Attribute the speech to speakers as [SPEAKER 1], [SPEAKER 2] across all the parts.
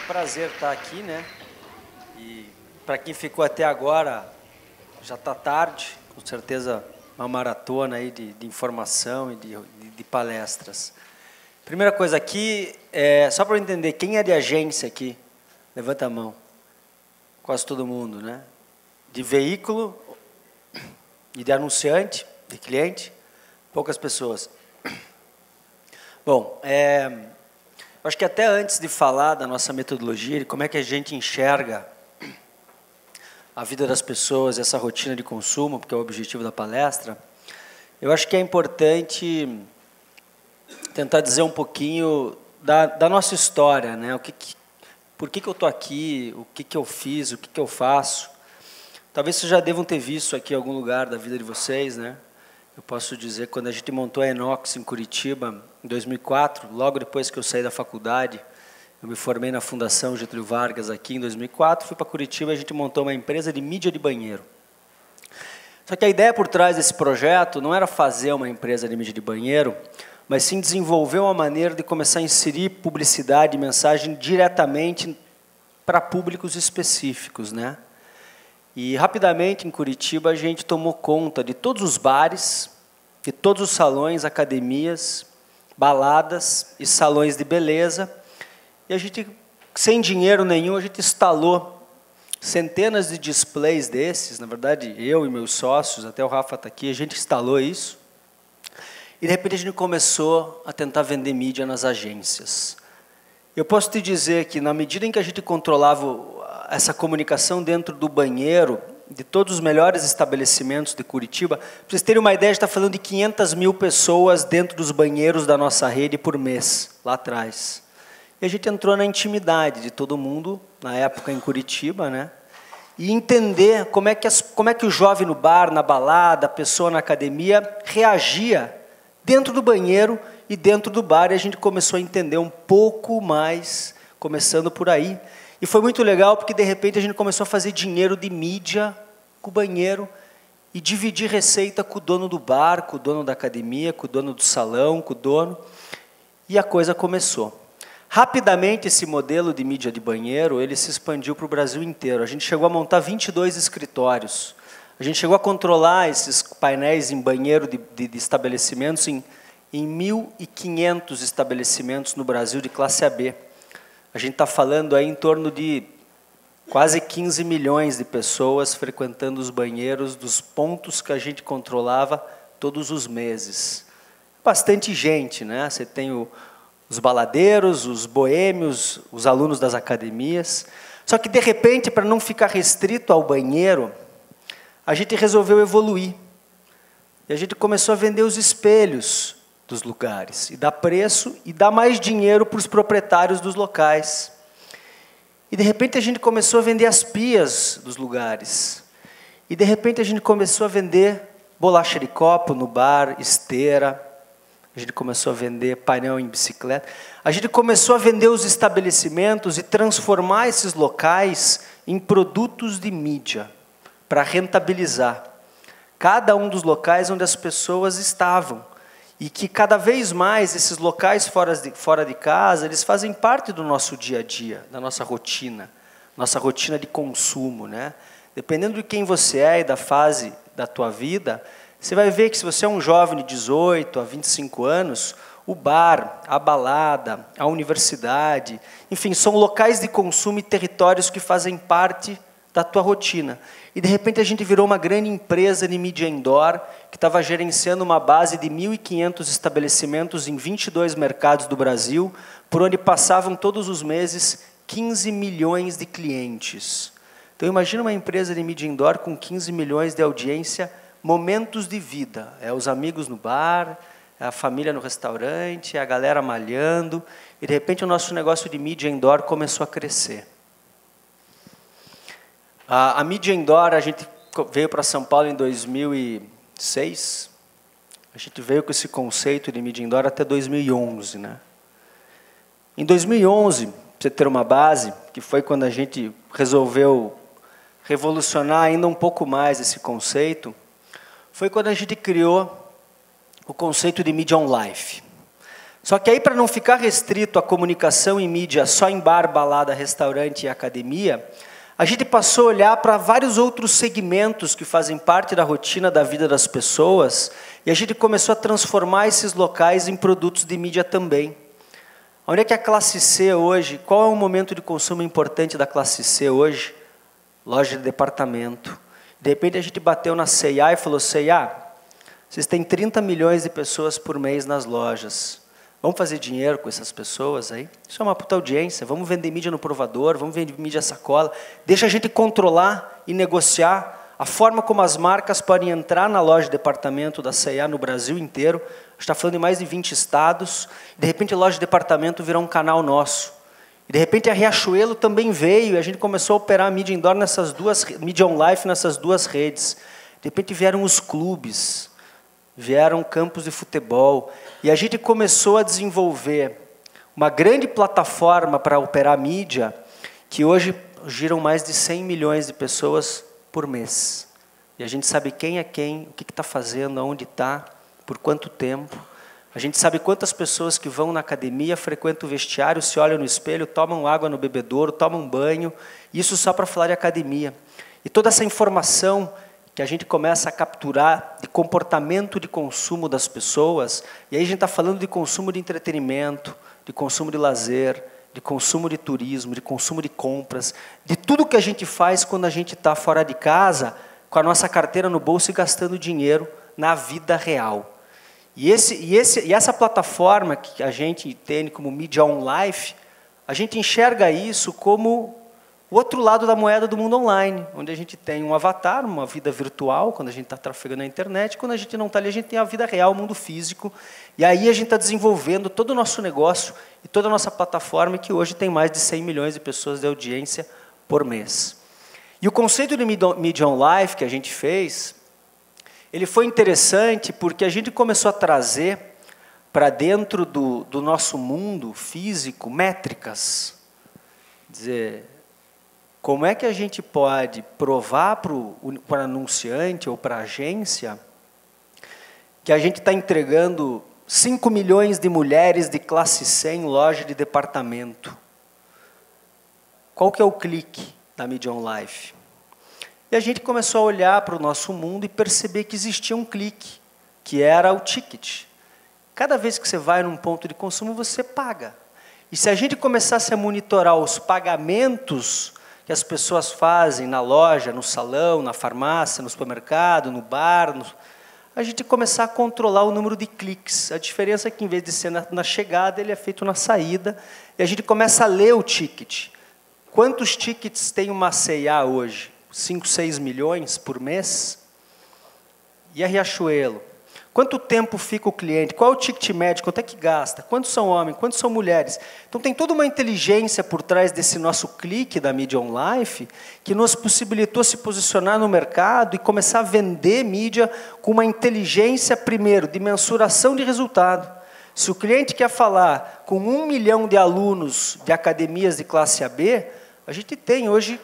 [SPEAKER 1] prazer estar aqui, né? E para quem ficou até agora, já está tarde, com certeza uma maratona aí de informação e de palestras. Primeira coisa aqui, só para eu entender, quem é de agência aqui? Levanta a mão. Quase todo mundo, né? De veículo e de anunciante, de cliente, poucas pessoas. Bom, acho que até antes de falar da nossa metodologia, de como é que a gente enxerga a vida das pessoas, essa rotina de consumo, porque é o objetivo da palestra, eu acho que é importante tentar dizer um pouquinho da nossa história, né? Por que eu estou aqui, o que eu fiz, o que eu faço. Talvez vocês já devam ter visto aqui em algum lugar da vida de vocês, né? Eu posso dizer, quando a gente montou a Enox em Curitiba, em 2004, logo depois que eu saí da faculdade, eu me formei na Fundação Getúlio Vargas aqui em 2004, fui para Curitiba e a gente montou uma empresa de mídia de banheiro. Só que a ideia por trás desse projeto não era fazer uma empresa de mídia de banheiro, mas sim desenvolver uma maneira de começar a inserir publicidade e mensagem diretamente para públicos específicos, né? E rapidamente em Curitiba a gente tomou conta de todos os bares, de todos os salões, academias, baladas e salões de beleza. E a gente, sem dinheiro nenhum, a gente instalou centenas de displays desses. Na verdade, eu e meus sócios, até o Rafa está aqui, a gente instalou isso. E de repente a gente começou a tentar vender mídia nas agências. Eu posso te dizer que na medida em que a gente controlava essa comunicação dentro do banheiro, de todos os melhores estabelecimentos de Curitiba, para vocês terem uma ideia, a gente está falando de 500 mil pessoas dentro dos banheiros da nossa rede por mês, lá atrás. E a gente entrou na intimidade de todo mundo, na época em Curitiba, né? E entender como é que o jovem no bar, na balada, a pessoa na academia, reagia dentro do banheiro e dentro do bar, e a gente começou a entender um pouco mais, começando por aí. E foi muito legal, porque de repente a gente começou a fazer dinheiro de mídia com o banheiro e dividir receita com o dono do bar, com o dono da academia, com o dono do salão, com o dono. E a coisa começou. Rapidamente esse modelo de mídia de banheiro, ele se expandiu para o Brasil inteiro. A gente chegou a montar 22 escritórios. A gente chegou a controlar esses painéis em banheiro de estabelecimentos em 1.500 estabelecimentos no Brasil de classe AB. A gente está falando aí em torno de quase 15 milhões de pessoas frequentando os banheiros dos pontos que a gente controlava todos os meses. Bastante gente, né? Você tem os baladeiros, os boêmios, os alunos das academias. Só que, de repente, para não ficar restrito ao banheiro, a gente resolveu evoluir. E a gente começou a vender os espelhos dos lugares, e dar preço e dar mais dinheiro para os proprietários dos locais. E de repente a gente começou a vender as pias dos lugares. E de repente a gente começou a vender bolacha de copo no bar, esteira. A gente começou a vender painel em bicicleta. A gente começou a vender os estabelecimentos e transformar esses locais em produtos de mídia, para rentabilizar cada um dos locais onde as pessoas estavam. E que cada vez mais esses locais fora de casa, eles fazem parte do nosso dia a dia, da nossa rotina de consumo, né? Dependendo de quem você é e da fase da tua vida, você vai ver que se você é um jovem de 18 a 25 anos, o bar, a balada, a universidade, enfim, são locais de consumo e territórios que fazem parte da tua rotina. E, de repente, a gente virou uma grande empresa de mídia indoor, que estava gerenciando uma base de 1.500 estabelecimentos em 22 mercados do Brasil, por onde passavam todos os meses 15 milhões de clientes. Então, imagina uma empresa de mídia indoor com 15 milhões de audiência, momentos de vida. É os amigos no bar, é a família no restaurante, é a galera malhando. E, de repente, o nosso negócio de mídia indoor começou a crescer. A mídia indoor, a gente veio para São Paulo em 2006. A gente veio com esse conceito de mídia indoor até 2011, né? Em 2011, para você ter uma base, que foi quando a gente resolveu revolucionar ainda um pouco mais esse conceito, foi quando a gente criou o conceito de Media on Life. Só que aí, para não ficar restrito à comunicação e mídia só em bar, balada, restaurante e academia, a gente passou a olhar para vários outros segmentos que fazem parte da rotina da vida das pessoas, e a gente começou a transformar esses locais em produtos de mídia também. Onde é que a classe C hoje, qual é o momento de consumo importante da classe C hoje? Loja de departamento. De repente a gente bateu na C&A e falou, C&A, vocês têm 30 milhões de pessoas por mês nas lojas. Vamos fazer dinheiro com essas pessoas aí? Isso é uma puta audiência. Vamos vender mídia no provador, vamos vender mídia sacola. Deixa a gente controlar e negociar a forma como as marcas podem entrar na loja de departamento da C&A no Brasil inteiro. A gente está falando em mais de 20 estados. De repente a loja de departamento virou um canal nosso. E de repente a Riachuelo também veio e a gente começou a operar a mídia indoor nessas duas, mídia on-life nessas duas redes. De repente vieram os clubes, vieram campos de futebol. E a gente começou a desenvolver uma grande plataforma para operar mídia, que hoje giram mais de 100 milhões de pessoas por mês. E a gente sabe quem é quem, o que está fazendo, aonde está, por quanto tempo. A gente sabe quantas pessoas que vão na academia, frequentam o vestiário, se olham no espelho, tomam água no bebedouro, tomam banho. Isso só para falar de academia. E toda essa informação que a gente começa a capturar de comportamento de consumo das pessoas, e aí a gente está falando de consumo de entretenimento, de consumo de lazer, de consumo de turismo, de consumo de compras, de tudo que a gente faz quando a gente está fora de casa, com a nossa carteira no bolso e gastando dinheiro na vida real. E essa plataforma que a gente tem como Media on Life, a gente enxerga isso como o outro lado da moeda do mundo online, onde a gente tem um avatar, uma vida virtual, quando a gente está trafegando na internet, quando a gente não está ali, a gente tem a vida real, o mundo físico, e aí a gente está desenvolvendo todo o nosso negócio e toda a nossa plataforma, que hoje tem mais de 100 milhões de pessoas de audiência por mês. E o conceito de Media on Life que a gente fez, ele foi interessante porque a gente começou a trazer para dentro do nosso mundo físico métricas. Dizer, como é que a gente pode provar para o anunciante ou para a agência que a gente está entregando 5 milhões de mulheres de classe C em loja de departamento? Qual que é o clique da Media on Life? E a gente começou a olhar para o nosso mundo e perceber que existia um clique, que era o ticket. Cada vez que você vai num ponto de consumo, você paga. E se a gente começasse a monitorar os pagamentos que as pessoas fazem na loja, no salão, na farmácia, no supermercado, no bar, a gente começar a controlar o número de cliques. A diferença é que, em vez de ser na chegada, ele é feito na saída, e a gente começa a ler o ticket. Quantos tickets tem uma C&A hoje? 5, 6 milhões por mês? E a Riachuelo? Quanto tempo fica o cliente? Qual é o ticket médio? Quanto é que gasta? Quantos são homens? Quantos são mulheres? Então, tem toda uma inteligência por trás desse nosso clique da Media on Life que nos possibilitou se posicionar no mercado e começar a vender mídia com uma inteligência, primeiro, de mensuração de resultado. Se o cliente quer falar com 1 milhão de alunos de academias de classe AB, a gente tem hoje,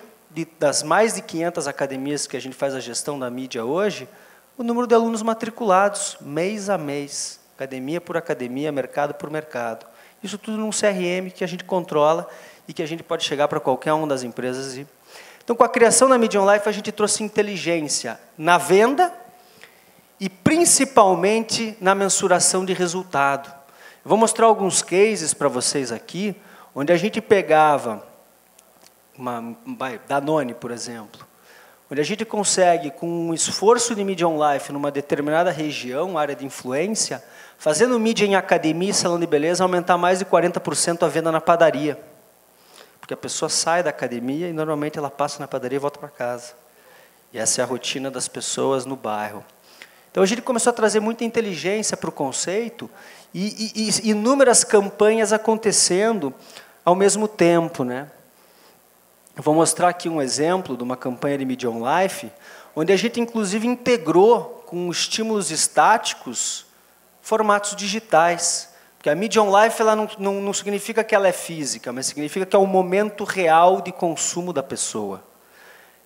[SPEAKER 1] das mais de 500 academias que a gente faz a gestão da mídia hoje, o número de alunos matriculados, mês a mês, academia por academia, mercado por mercado. Isso tudo num CRM que a gente controla e que a gente pode chegar para qualquer uma das empresas. Então, com a criação da Media on Life, a gente trouxe inteligência na venda e, principalmente, na mensuração de resultado. Eu vou mostrar alguns cases para vocês aqui, onde a gente pegava Danone, por exemplo, onde a gente consegue, com um esforço de Media on Life numa determinada região, área de influência, fazendo mídia em academia e salão de beleza, aumentar mais de 40% a venda na padaria. Porque a pessoa sai da academia e, normalmente, ela passa na padaria e volta para casa. E essa é a rotina das pessoas no bairro. Então, a gente começou a trazer muita inteligência para o conceito e inúmeras campanhas acontecendo ao mesmo tempo, né? Eu vou mostrar aqui um exemplo de uma campanha de Media on Life, onde a gente, inclusive, integrou com estímulos estáticos formatos digitais. Porque a Media on Life ela não significa que ela é física, mas significa que é o momento real de consumo da pessoa.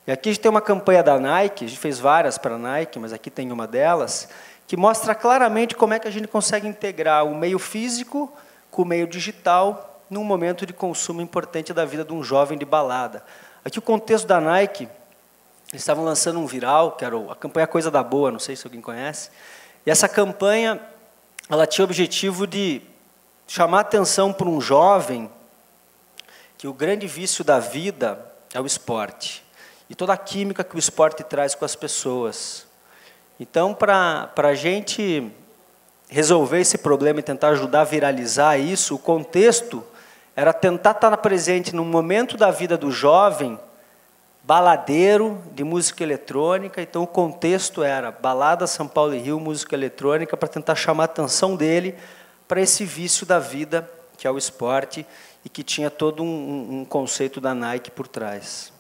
[SPEAKER 1] E aqui a gente tem uma campanha da Nike, a gente fez várias para a Nike, mas aqui tem uma delas, que mostra claramente como é que a gente consegue integrar o meio físico com o meio digital num momento de consumo importante da vida de um jovem de balada. Aqui o contexto da Nike, eles estavam lançando um viral, que era a campanha Coisa da Boa, não sei se alguém conhece, e essa campanha ela tinha o objetivo de chamar atenção para um jovem que o grande vício da vida é o esporte, e toda a química que o esporte traz com as pessoas. Então, para a gente resolver esse problema e tentar ajudar a viralizar isso, o contexto era tentar estar presente num momento da vida do jovem, baladeiro, de música eletrônica. Então, o contexto era balada São Paulo e Rio, música eletrônica, para tentar chamar a atenção dele para esse vício da vida, que é o esporte, e que tinha todo um conceito da Nike por trás.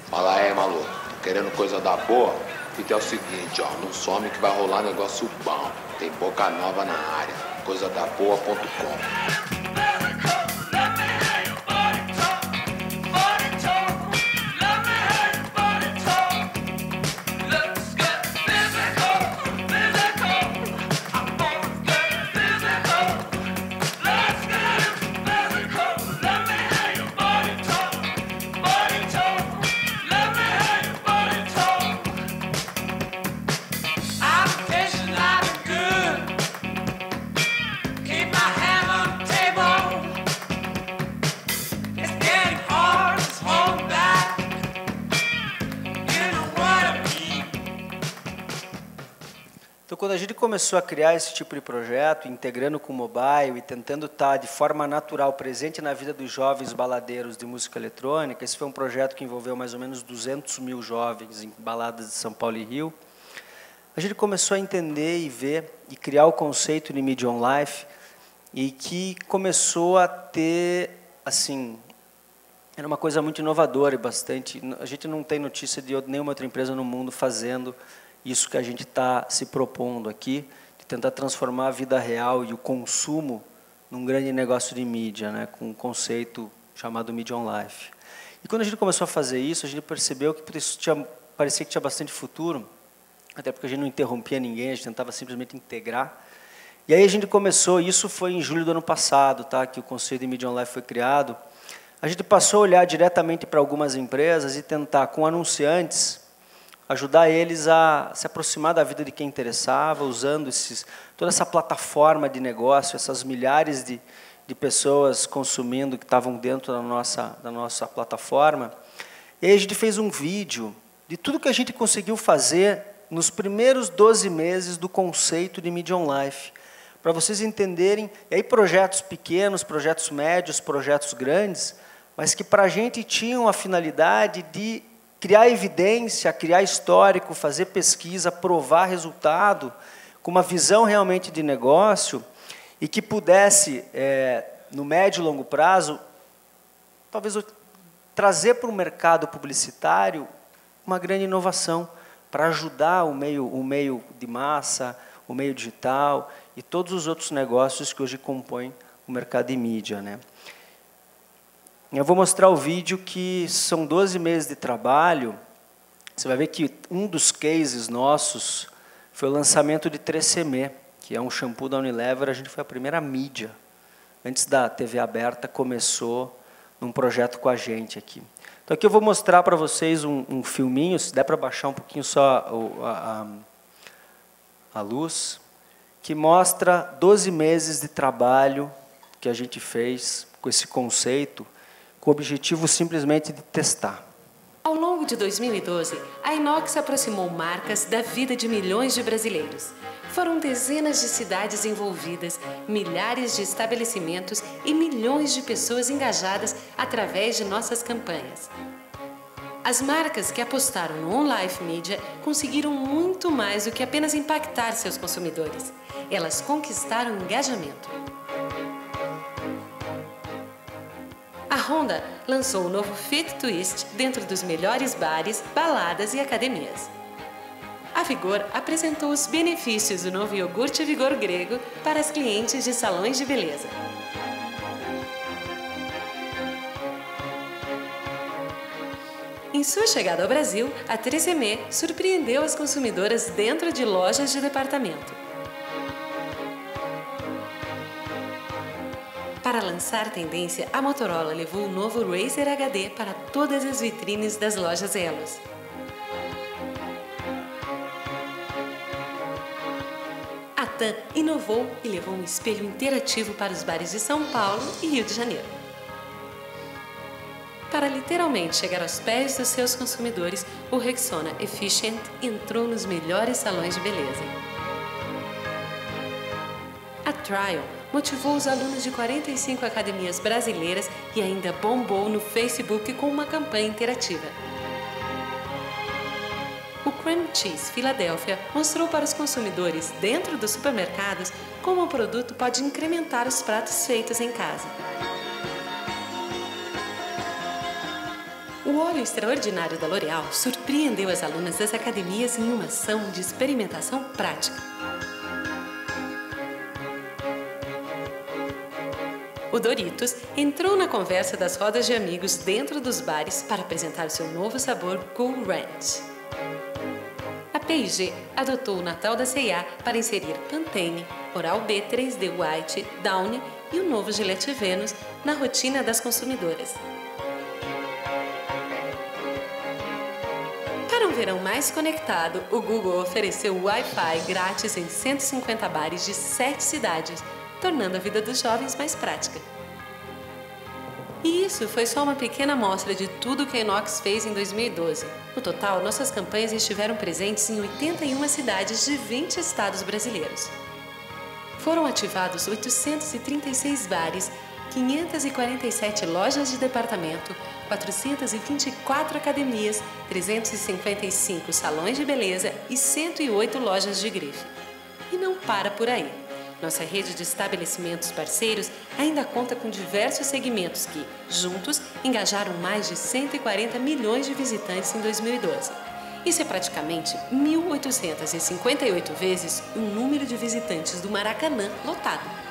[SPEAKER 2] Fala aí, maluco. Querendo coisa da boa? Fita é o seguinte, ó. Não some que vai rolar negócio bom. Tem boca nova na área. Coisadaboa.com.
[SPEAKER 1] Então, quando a gente começou a criar esse tipo de projeto, integrando com o mobile e tentando estar de forma natural presente na vida dos jovens baladeiros de música eletrônica, esse foi um projeto que envolveu mais ou menos 200 mil jovens em baladas de São Paulo e Rio, a gente começou a entender e ver e criar o conceito de Media on Life, e que começou a ter, assim, era uma coisa muito inovadora e bastante... A gente não tem notícia de nenhuma outra empresa no mundo fazendo isso que a gente está se propondo aqui, de tentar transformar a vida real e o consumo num grande negócio de mídia, né, com um conceito chamado Media on Life. E quando a gente começou a fazer isso, a gente percebeu que isso parecia que tinha bastante futuro, até porque a gente não interrompia ninguém, a gente tentava simplesmente integrar. E aí a gente começou, isso foi em julho do ano passado, tá, que o conceito de Media on Life foi criado. A gente passou a olhar diretamente para algumas empresas e tentar, com anunciantes, ajudar eles a se aproximar da vida de quem interessava, usando toda essa plataforma de negócio, essas milhares de pessoas consumindo que estavam dentro da nossa plataforma. E aí a gente fez um vídeo de tudo que a gente conseguiu fazer nos primeiros 12 meses do conceito de Media on Life, para vocês entenderem, e aí projetos pequenos, projetos médios, projetos grandes, mas que para a gente tinham a finalidade de criar evidência, criar histórico, fazer pesquisa, provar resultado, com uma visão realmente de negócio, e que pudesse, no médio e longo prazo, talvez trazer para o mercado publicitário uma grande inovação, para ajudar o meio de massa, o meio digital e todos os outros negócios que hoje compõem o mercado de mídia, né? Eu vou mostrar o vídeo que são 12 meses de trabalho. Você vai ver que um dos cases nossos foi o lançamento de 3CM, que é um shampoo da Unilever. A gente foi a primeira mídia, antes da TV aberta, começou num projeto com a gente aqui. Então aqui eu vou mostrar para vocês um filminho, se der para baixar um pouquinho só a luz, que mostra 12 meses de trabalho que a gente fez com esse conceito, com o objetivo simplesmente de testar.
[SPEAKER 3] Ao longo de 2012, a Inox aproximou marcas da vida de milhões de brasileiros. Foram dezenas de cidades envolvidas, milhares de estabelecimentos e milhões de pessoas engajadas através de nossas campanhas. As marcas que apostaram no on-life media conseguiram muito mais do que apenas impactar seus consumidores. Elas conquistaram engajamento. A Honda lançou o novo Fit Twist dentro dos melhores bares, baladas e academias. A Vigor apresentou os benefícios do novo iogurte Vigor grego para as clientes de salões de beleza. Em sua chegada ao Brasil, a 3M surpreendeu as consumidoras dentro de lojas de departamento. Para lançar tendência, a Motorola levou o novo Razr HD para todas as vitrines das lojas Elos. A TAM inovou e levou um espelho interativo para os bares de São Paulo e Rio de Janeiro. Para literalmente chegar aos pés dos seus consumidores, o Rexona Efficient entrou nos melhores salões de beleza. A Trial motivou os alunos de 45 academias brasileiras e ainda bombou no Facebook com uma campanha interativa. O Cream Cheese Philadelphia mostrou para os consumidores dentro dos supermercados como o produto pode incrementar os pratos feitos em casa. O óleo extraordinário da L'Oréal surpreendeu as alunas das academias em uma ação de experimentação prática. O Doritos entrou na conversa das rodas de amigos dentro dos bares para apresentar seu novo sabor Cool Ranch. A P&G adotou o Natal da C&A para inserir Pantene, Oral-B 3D White, Downy e o novo Gillette Venus na rotina das consumidoras. Para um verão mais conectado, o Google ofereceu Wi-Fi grátis em 150 bares de 7 cidades, tornando a vida dos jovens mais prática. E isso foi só uma pequena amostra de tudo que a Inox fez em 2012. No total, nossas campanhas estiveram presentes em 81 cidades de 20 estados brasileiros. Foram ativados 836 bares, 547 lojas de departamento, 424 academias, 355 salões de beleza e 108 lojas de grife. E não para por aí. Nossa rede de estabelecimentos parceiros ainda conta com diversos segmentos que, juntos, engajaram mais de 140 milhões de visitantes em 2012. Isso é praticamente 1.858 vezes o número de visitantes do Maracanã lotado.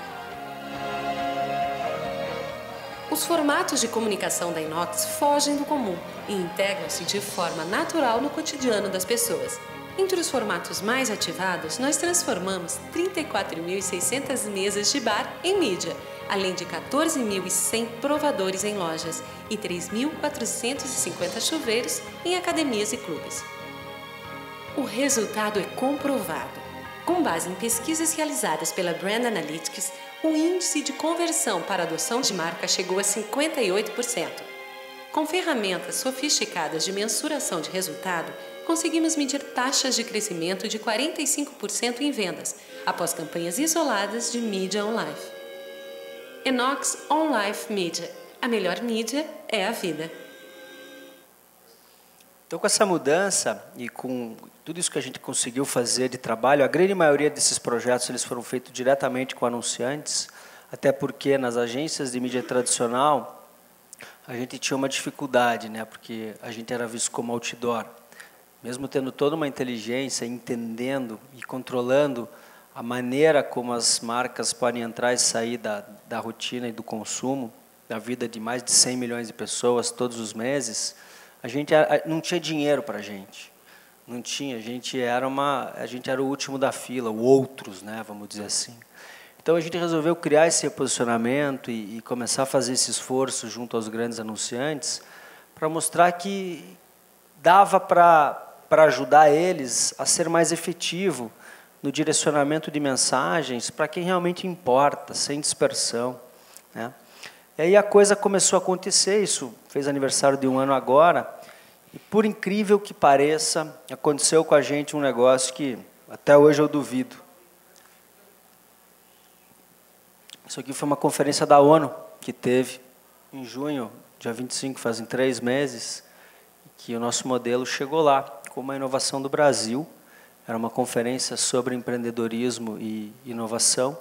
[SPEAKER 3] Os formatos de comunicação da Inox fogem do comum e integram-se de forma natural no cotidiano das pessoas. Entre os formatos mais ativados, nós transformamos 34.600 mesas de bar em mídia, além de 14.100 provadores em lojas e 3.450 chuveiros em academias e clubes. O resultado é comprovado. Com base em pesquisas realizadas pela Brand Analytics, o índice de conversão para adoção de marca chegou a 58%. Com ferramentas sofisticadas de mensuração de resultado, conseguimos medir taxas de crescimento de 45% em vendas, após campanhas isoladas de mídia on-life. Inox On-Life Media. A melhor mídia é a vida.
[SPEAKER 1] Então, com essa mudança e com tudo isso que a gente conseguiu fazer de trabalho, a grande maioria desses projetos eles foram feitos diretamente com anunciantes, até porque nas agências de mídia tradicional a gente tinha uma dificuldade, né? Porque a gente era visto como outdoor. Mesmo tendo toda uma inteligência, entendendo e controlando a maneira como as marcas podem entrar e sair da rotina e do consumo, da vida de mais de 100 milhões de pessoas todos os meses, a gente não tinha dinheiro para a gente. Não tinha, a gente era o último da fila, o outros, né, vamos dizer assim. Então a gente resolveu criar esse posicionamento e começar a fazer esse esforço junto aos grandes anunciantes para mostrar que dava para ajudar eles a ser mais efetivo no direcionamento de mensagens para quem realmente importa, sem dispersão, né? E aí a coisa começou a acontecer, isso fez aniversário de 1 ano agora, e por incrível que pareça, aconteceu com a gente um negócio que até hoje eu duvido. Isso aqui foi uma conferência da ONU que teve em junho, dia 25, fazem 3 meses, que o nosso modelo chegou lá, como a inovação do Brasil. Era uma conferência sobre empreendedorismo e inovação,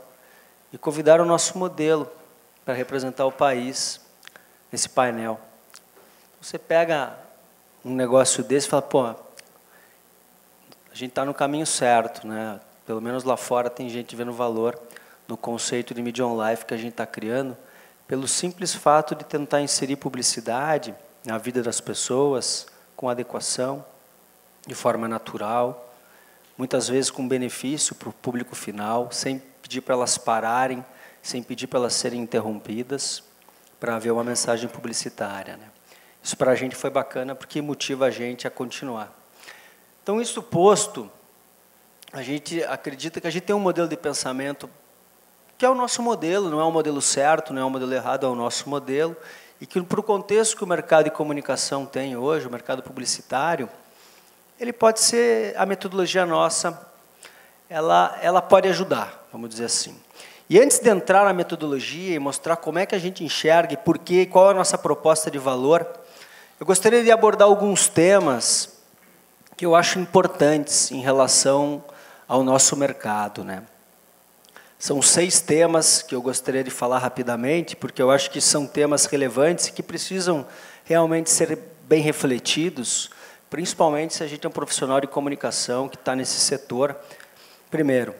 [SPEAKER 1] e convidaram o nosso modelo para representar o país nesse painel. Você pega um negócio desse e fala, pô, a gente está no caminho certo, né? Pelo menos lá fora tem gente vendo valor no conceito de Media on Life que a gente está criando, pelo simples fato de tentar inserir publicidade na vida das pessoas, com adequação, de forma natural, muitas vezes com benefício para o público final, sem pedir para elas pararem, sem pedir para elas serem interrompidas, para haver uma mensagem publicitária, né? Isso para a gente foi bacana porque motiva a gente a continuar. Então, isso posto, a gente acredita que a gente tem um modelo de pensamento que é o nosso modelo, não é um modelo certo, não é um modelo errado, é o nosso modelo, e que para o contexto que o mercado de comunicação tem hoje, o mercado publicitário, ele pode ser, a metodologia nossa, ela pode ajudar, vamos dizer assim. E antes de entrar na metodologia e mostrar como é que a gente enxerga e por quê, qual é a nossa proposta de valor, eu gostaria de abordar alguns temas que eu acho importantes em relação ao nosso mercado, né? São 6 temas que eu gostaria de falar rapidamente, porque eu acho que são temas relevantes e que precisam realmente ser bem refletidos, principalmente se a gente é um profissional de comunicação que está nesse setor. Primeiro,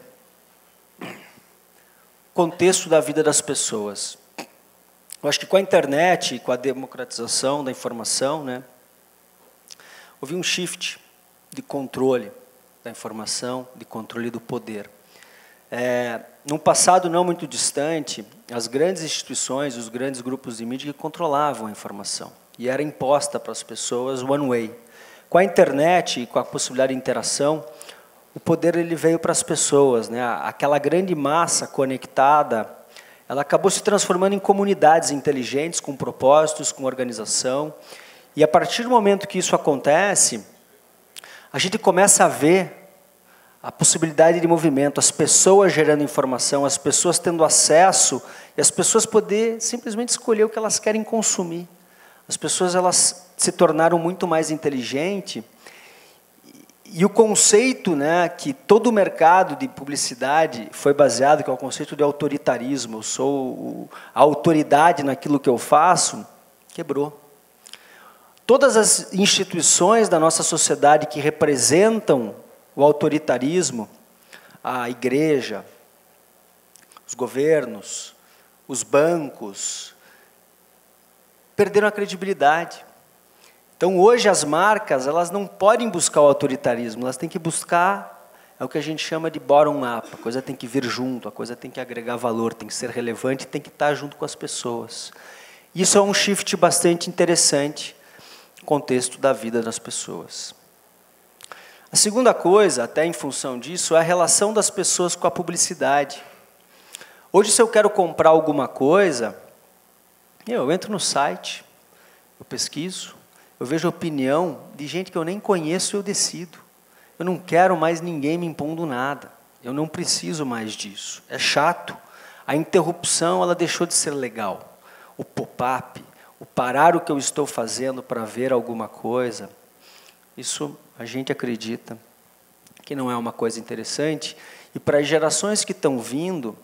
[SPEAKER 1] contexto da vida das pessoas. Eu acho que com a internet, com a democratização da informação, né, houve um shift de controle da informação, de controle do poder. Num passado não muito distante, as grandes instituições, os grandes grupos de mídia que controlavam a informação. E era imposta para as pessoas one way. Com a internet e com a possibilidade de interação, o poder ele veio para as pessoas, né? Aquela grande massa conectada, ela acabou se transformando em comunidades inteligentes, com propósitos, com organização. E a partir do momento que isso acontece, a gente começa a ver a possibilidade de movimento, as pessoas gerando informação, as pessoas tendo acesso e as pessoas poder simplesmente escolher o que elas querem consumir. As pessoas elas se tornaram muito mais inteligentes e o conceito, né, que todo o mercado de publicidade foi baseado, que é o conceito de autoritarismo, eu sou a autoridade naquilo que eu faço, quebrou. Todas as instituições da nossa sociedade que representam o autoritarismo, a igreja, os governos, os bancos, perderam a credibilidade. Então, hoje, as marcas elas não podem buscar o autoritarismo, elas têm que buscar o que a gente chama de bottom-up. A coisa tem que vir junto, a coisa tem que agregar valor, tem que ser relevante, tem que estar junto com as pessoas. Isso é um shift bastante interessante no contexto da vida das pessoas. A segunda coisa, até em função disso, é a relação das pessoas com a publicidade. Hoje, se eu quero comprar alguma coisa, eu entro no site, eu pesquiso, eu vejo a opinião de gente que eu nem conheço e eu decido. Eu não quero mais ninguém me impondo nada. Eu não preciso mais disso. É chato. A interrupção ela deixou de ser legal. O pop-up, o parar o que eu estou fazendo para ver alguma coisa, isso a gente acredita que não é uma coisa interessante, e para as gerações que estão vindo,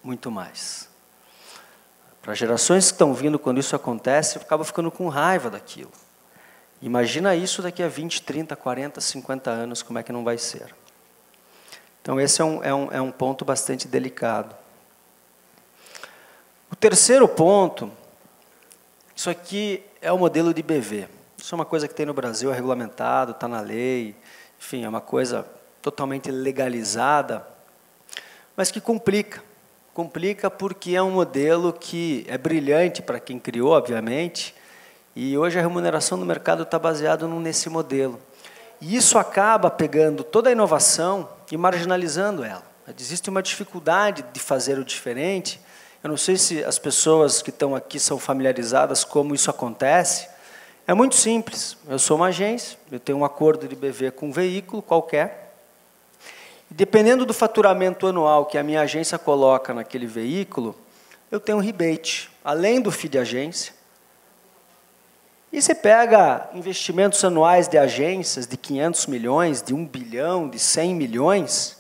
[SPEAKER 1] muito mais. Para as gerações que estão vindo, quando isso acontece, acaba ficando com raiva daquilo. Imagina isso daqui a 20, 30, 40, 50 anos, como é que não vai ser. Então, esse é um ponto bastante delicado. O terceiro ponto, isso aqui é o modelo de BV. Isso é uma coisa que tem no Brasil, é regulamentado, está na lei, enfim, é uma coisa totalmente legalizada, mas que complica. Complica porque é um modelo que é brilhante para quem criou, obviamente, e hoje a remuneração do mercado está baseada nesse modelo. E isso acaba pegando toda a inovação e marginalizando ela. Existe uma dificuldade de fazer o diferente. Eu não sei se as pessoas que estão aqui são familiarizadas como isso acontece. É muito simples. Eu sou uma agência, eu tenho um acordo de BV com um veículo qualquer. E dependendo do faturamento anual que a minha agência coloca naquele veículo, eu tenho um rebate. Além do FII de agência, E você pega investimentos anuais de agências de 500 milhões, de 1 bilhão, de 100 milhões,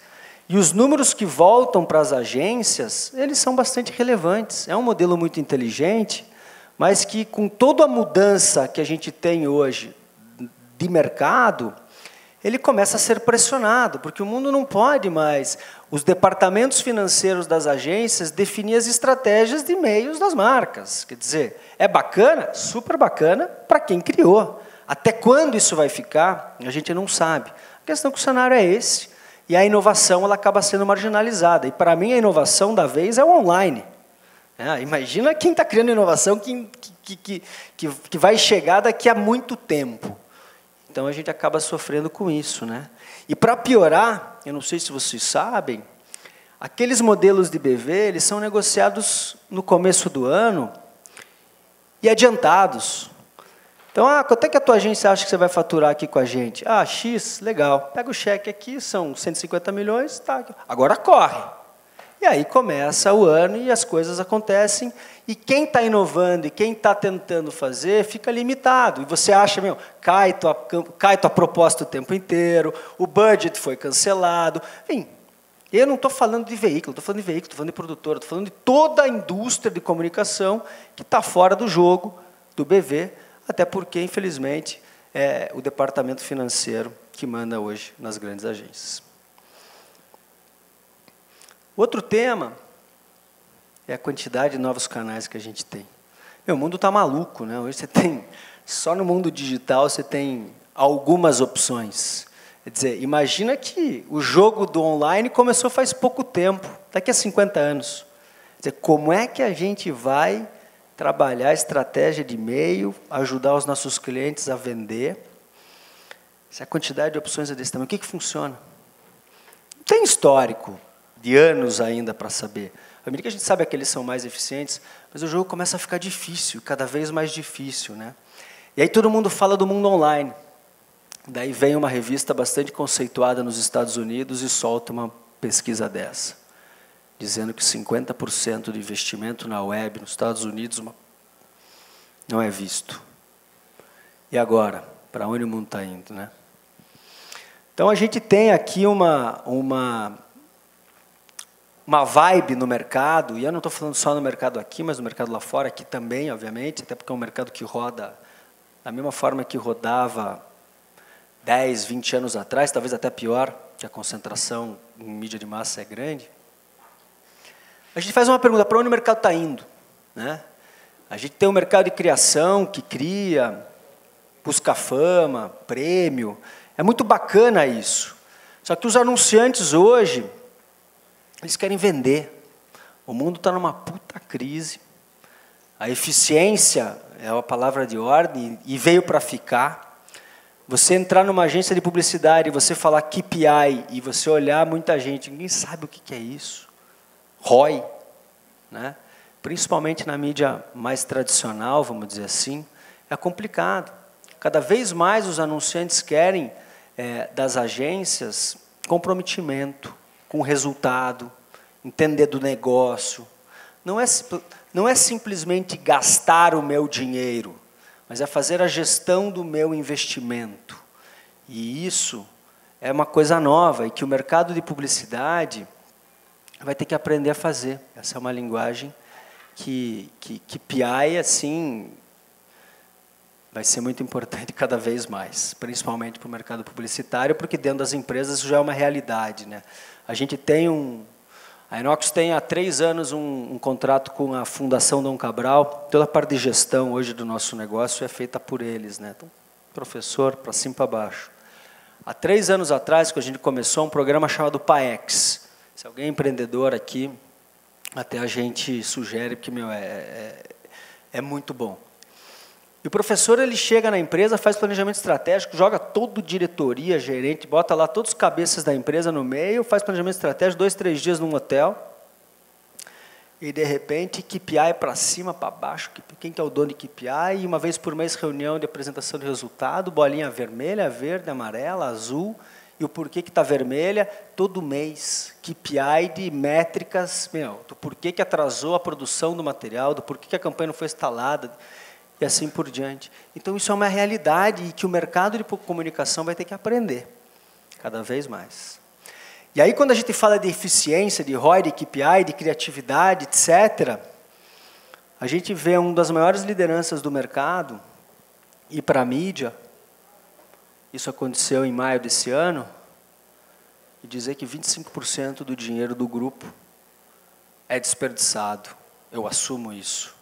[SPEAKER 1] e os números que voltam para as agências, eles são bastante relevantes. É um modelo muito inteligente, mas que com toda a mudança que a gente tem hoje de mercado, ele começa a ser pressionado, porque o mundo não pode mais, os departamentos financeiros das agências definir as estratégias de meios das marcas. Quer dizer, é bacana, super bacana, para quem criou. Até quando isso vai ficar, a gente não sabe. A questão é que o cenário é esse, e a inovação ela acaba sendo marginalizada. E, para mim, a inovação da vez é o online. Imagina quem está criando inovação que vai chegar daqui a muito tempo. Então, a gente acaba sofrendo com isso, né? E, para piorar, eu não sei se vocês sabem, aqueles modelos de BV, eles são negociados no começo do ano e adiantados. Então, quanto é que a tua agência acha que você vai faturar aqui com a gente? X, legal. Pega o cheque aqui, são 150 milhões, tá. Agora corre. E aí começa o ano e as coisas acontecem, e quem está inovando e quem está tentando fazer fica limitado. E você acha, cai tua proposta o tempo inteiro, o budget foi cancelado. Enfim, eu não estou falando de veículo, estou falando de produtora, estou falando de toda a indústria de comunicação que está fora do jogo do BV, até porque, infelizmente, é o departamento financeiro que manda hoje nas grandes agências. Outro tema é a quantidade de novos canais que a gente tem. O mundo está maluco, né? Hoje você tem, só no mundo digital, você tem algumas opções. Quer dizer, imagina que o jogo do online começou faz pouco tempo, daqui a 50 anos. Quer dizer, como é que a gente vai trabalhar a estratégia de e-mail, ajudar os nossos clientes a vender? Se a quantidade de opções é desse tamanho, o que funciona? Não tem histórico de anos ainda para saber. À medida que a gente sabe que eles são mais eficientes, mas o jogo começa a ficar difícil, cada vez mais difícil, né? E aí todo mundo fala do mundo online. Daí vem uma revista bastante conceituada nos Estados Unidos e solta uma pesquisa dessa, dizendo que 50% do investimento na web nos Estados Unidos não é visto. E agora? Para onde o mundo está indo, né? Então a gente tem aqui uma vibe no mercado, e eu não estou falando só no mercado aqui, mas no mercado lá fora, aqui também, obviamente, até porque é um mercado que roda da mesma forma que rodava 10, 20 anos atrás, talvez até pior, que a concentração em mídia de massa é grande. A gente faz uma pergunta, para onde o mercado está indo? Né? A gente tem um mercado de criação, que cria, busca fama, prêmio, é muito bacana isso. Só que os anunciantes hoje, eles querem vender. O mundo está numa puta crise. A eficiência é a palavra de ordem e veio para ficar. Você entrar numa agência de publicidade, você falar KPI e você olhar muita gente, ninguém sabe o que é isso. ROI, né? Principalmente na mídia mais tradicional, vamos dizer assim, é complicado. Cada vez mais os anunciantes querem das agências comprometimento com o resultado, entender do negócio. Não é simplesmente gastar o meu dinheiro, mas é fazer a gestão do meu investimento. E isso é uma coisa nova e que o mercado de publicidade vai ter que aprender a fazer. Essa é uma linguagem que PI, assim, vai ser muito importante cada vez mais, principalmente para o mercado publicitário, porque dentro das empresas isso já é uma realidade, né? A gente tem a Inox tem há 3 anos um contrato com a Fundação Dom Cabral, toda a parte de gestão hoje do nosso negócio é feita por eles, né? Então, professor, para cima e para baixo. Há 3 anos atrás, que a gente começou um programa chamado PAEX. Se alguém é empreendedor aqui, até a gente sugere, porque é muito bom. E o professor ele chega na empresa, faz planejamento estratégico, joga todo diretoria, gerente, bota lá todos os cabeças da empresa no meio, faz planejamento estratégico, 2, 3 dias num hotel, e de repente KPI para cima, para baixo, quem que é o dono de KPI, e uma vez por mês reunião de apresentação de resultado, bolinha vermelha, verde, amarela, azul, e o porquê que está vermelha, todo mês, KPI de métricas, do porquê que atrasou a produção do material, do porquê que a campanha não foi instalada. e assim por diante. Então, isso é uma realidade e que o mercado de comunicação vai ter que aprender cada vez mais. E aí, quando a gente fala de eficiência, de ROI, de KPI, de criatividade, etc., a gente vê uma das maiores lideranças do mercado ir para a mídia, isso aconteceu em maio desse ano, e dizer que 25% do dinheiro do grupo é desperdiçado. Eu assumo isso.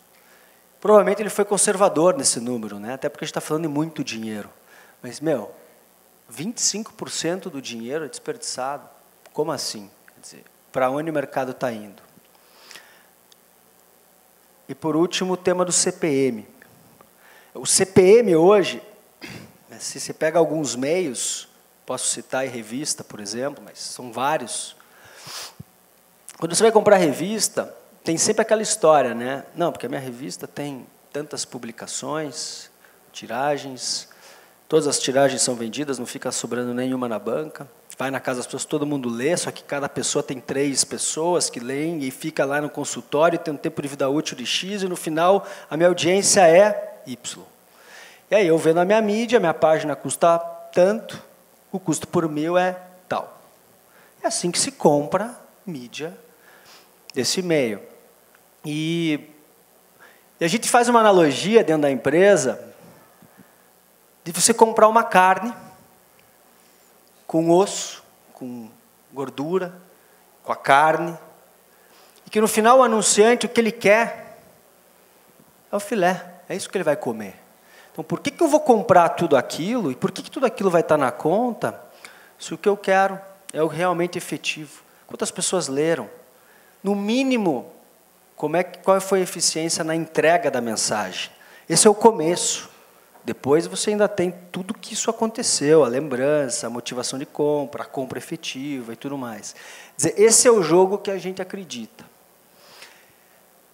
[SPEAKER 1] Provavelmente ele foi conservador nesse número, né? Até porque a gente está falando de muito dinheiro. Mas, 25% do dinheiro é desperdiçado. Como assim? Quer dizer, para onde o mercado está indo? E, por último, o tema do CPM. O CPM hoje, se você pega alguns meios, posso citar em revista, por exemplo, mas são vários. Quando você vai comprar revista, tem sempre aquela história, né? Não, porque a minha revista tem tantas publicações, tiragens, todas as tiragens são vendidas, não fica sobrando nenhuma na banca. Vai na casa das pessoas, todo mundo lê, só que cada pessoa tem 3 pessoas que leem e fica lá no consultório, tem um tempo de vida útil de X e no final a minha audiência é Y. E aí eu vendo a minha mídia, a minha página custa tanto, o custo por 1000 é tal. É assim que se compra mídia desse meio. E a gente faz uma analogia dentro da empresa de você comprar uma carne com osso, com gordura, com a carne, e que no final o anunciante, o que ele quer é o filé, é isso que ele vai comer. Então, por que eu vou comprar tudo aquilo, e por que tudo aquilo vai estar na conta, se o que eu quero é o realmente efetivo? Quantas pessoas leram? No mínimo, qual foi a eficiência na entrega da mensagem? Esse é o começo. Depois você ainda tem tudo que isso aconteceu, a lembrança, a motivação de compra, a compra efetiva e tudo mais. Quer dizer, esse é o jogo que a gente acredita.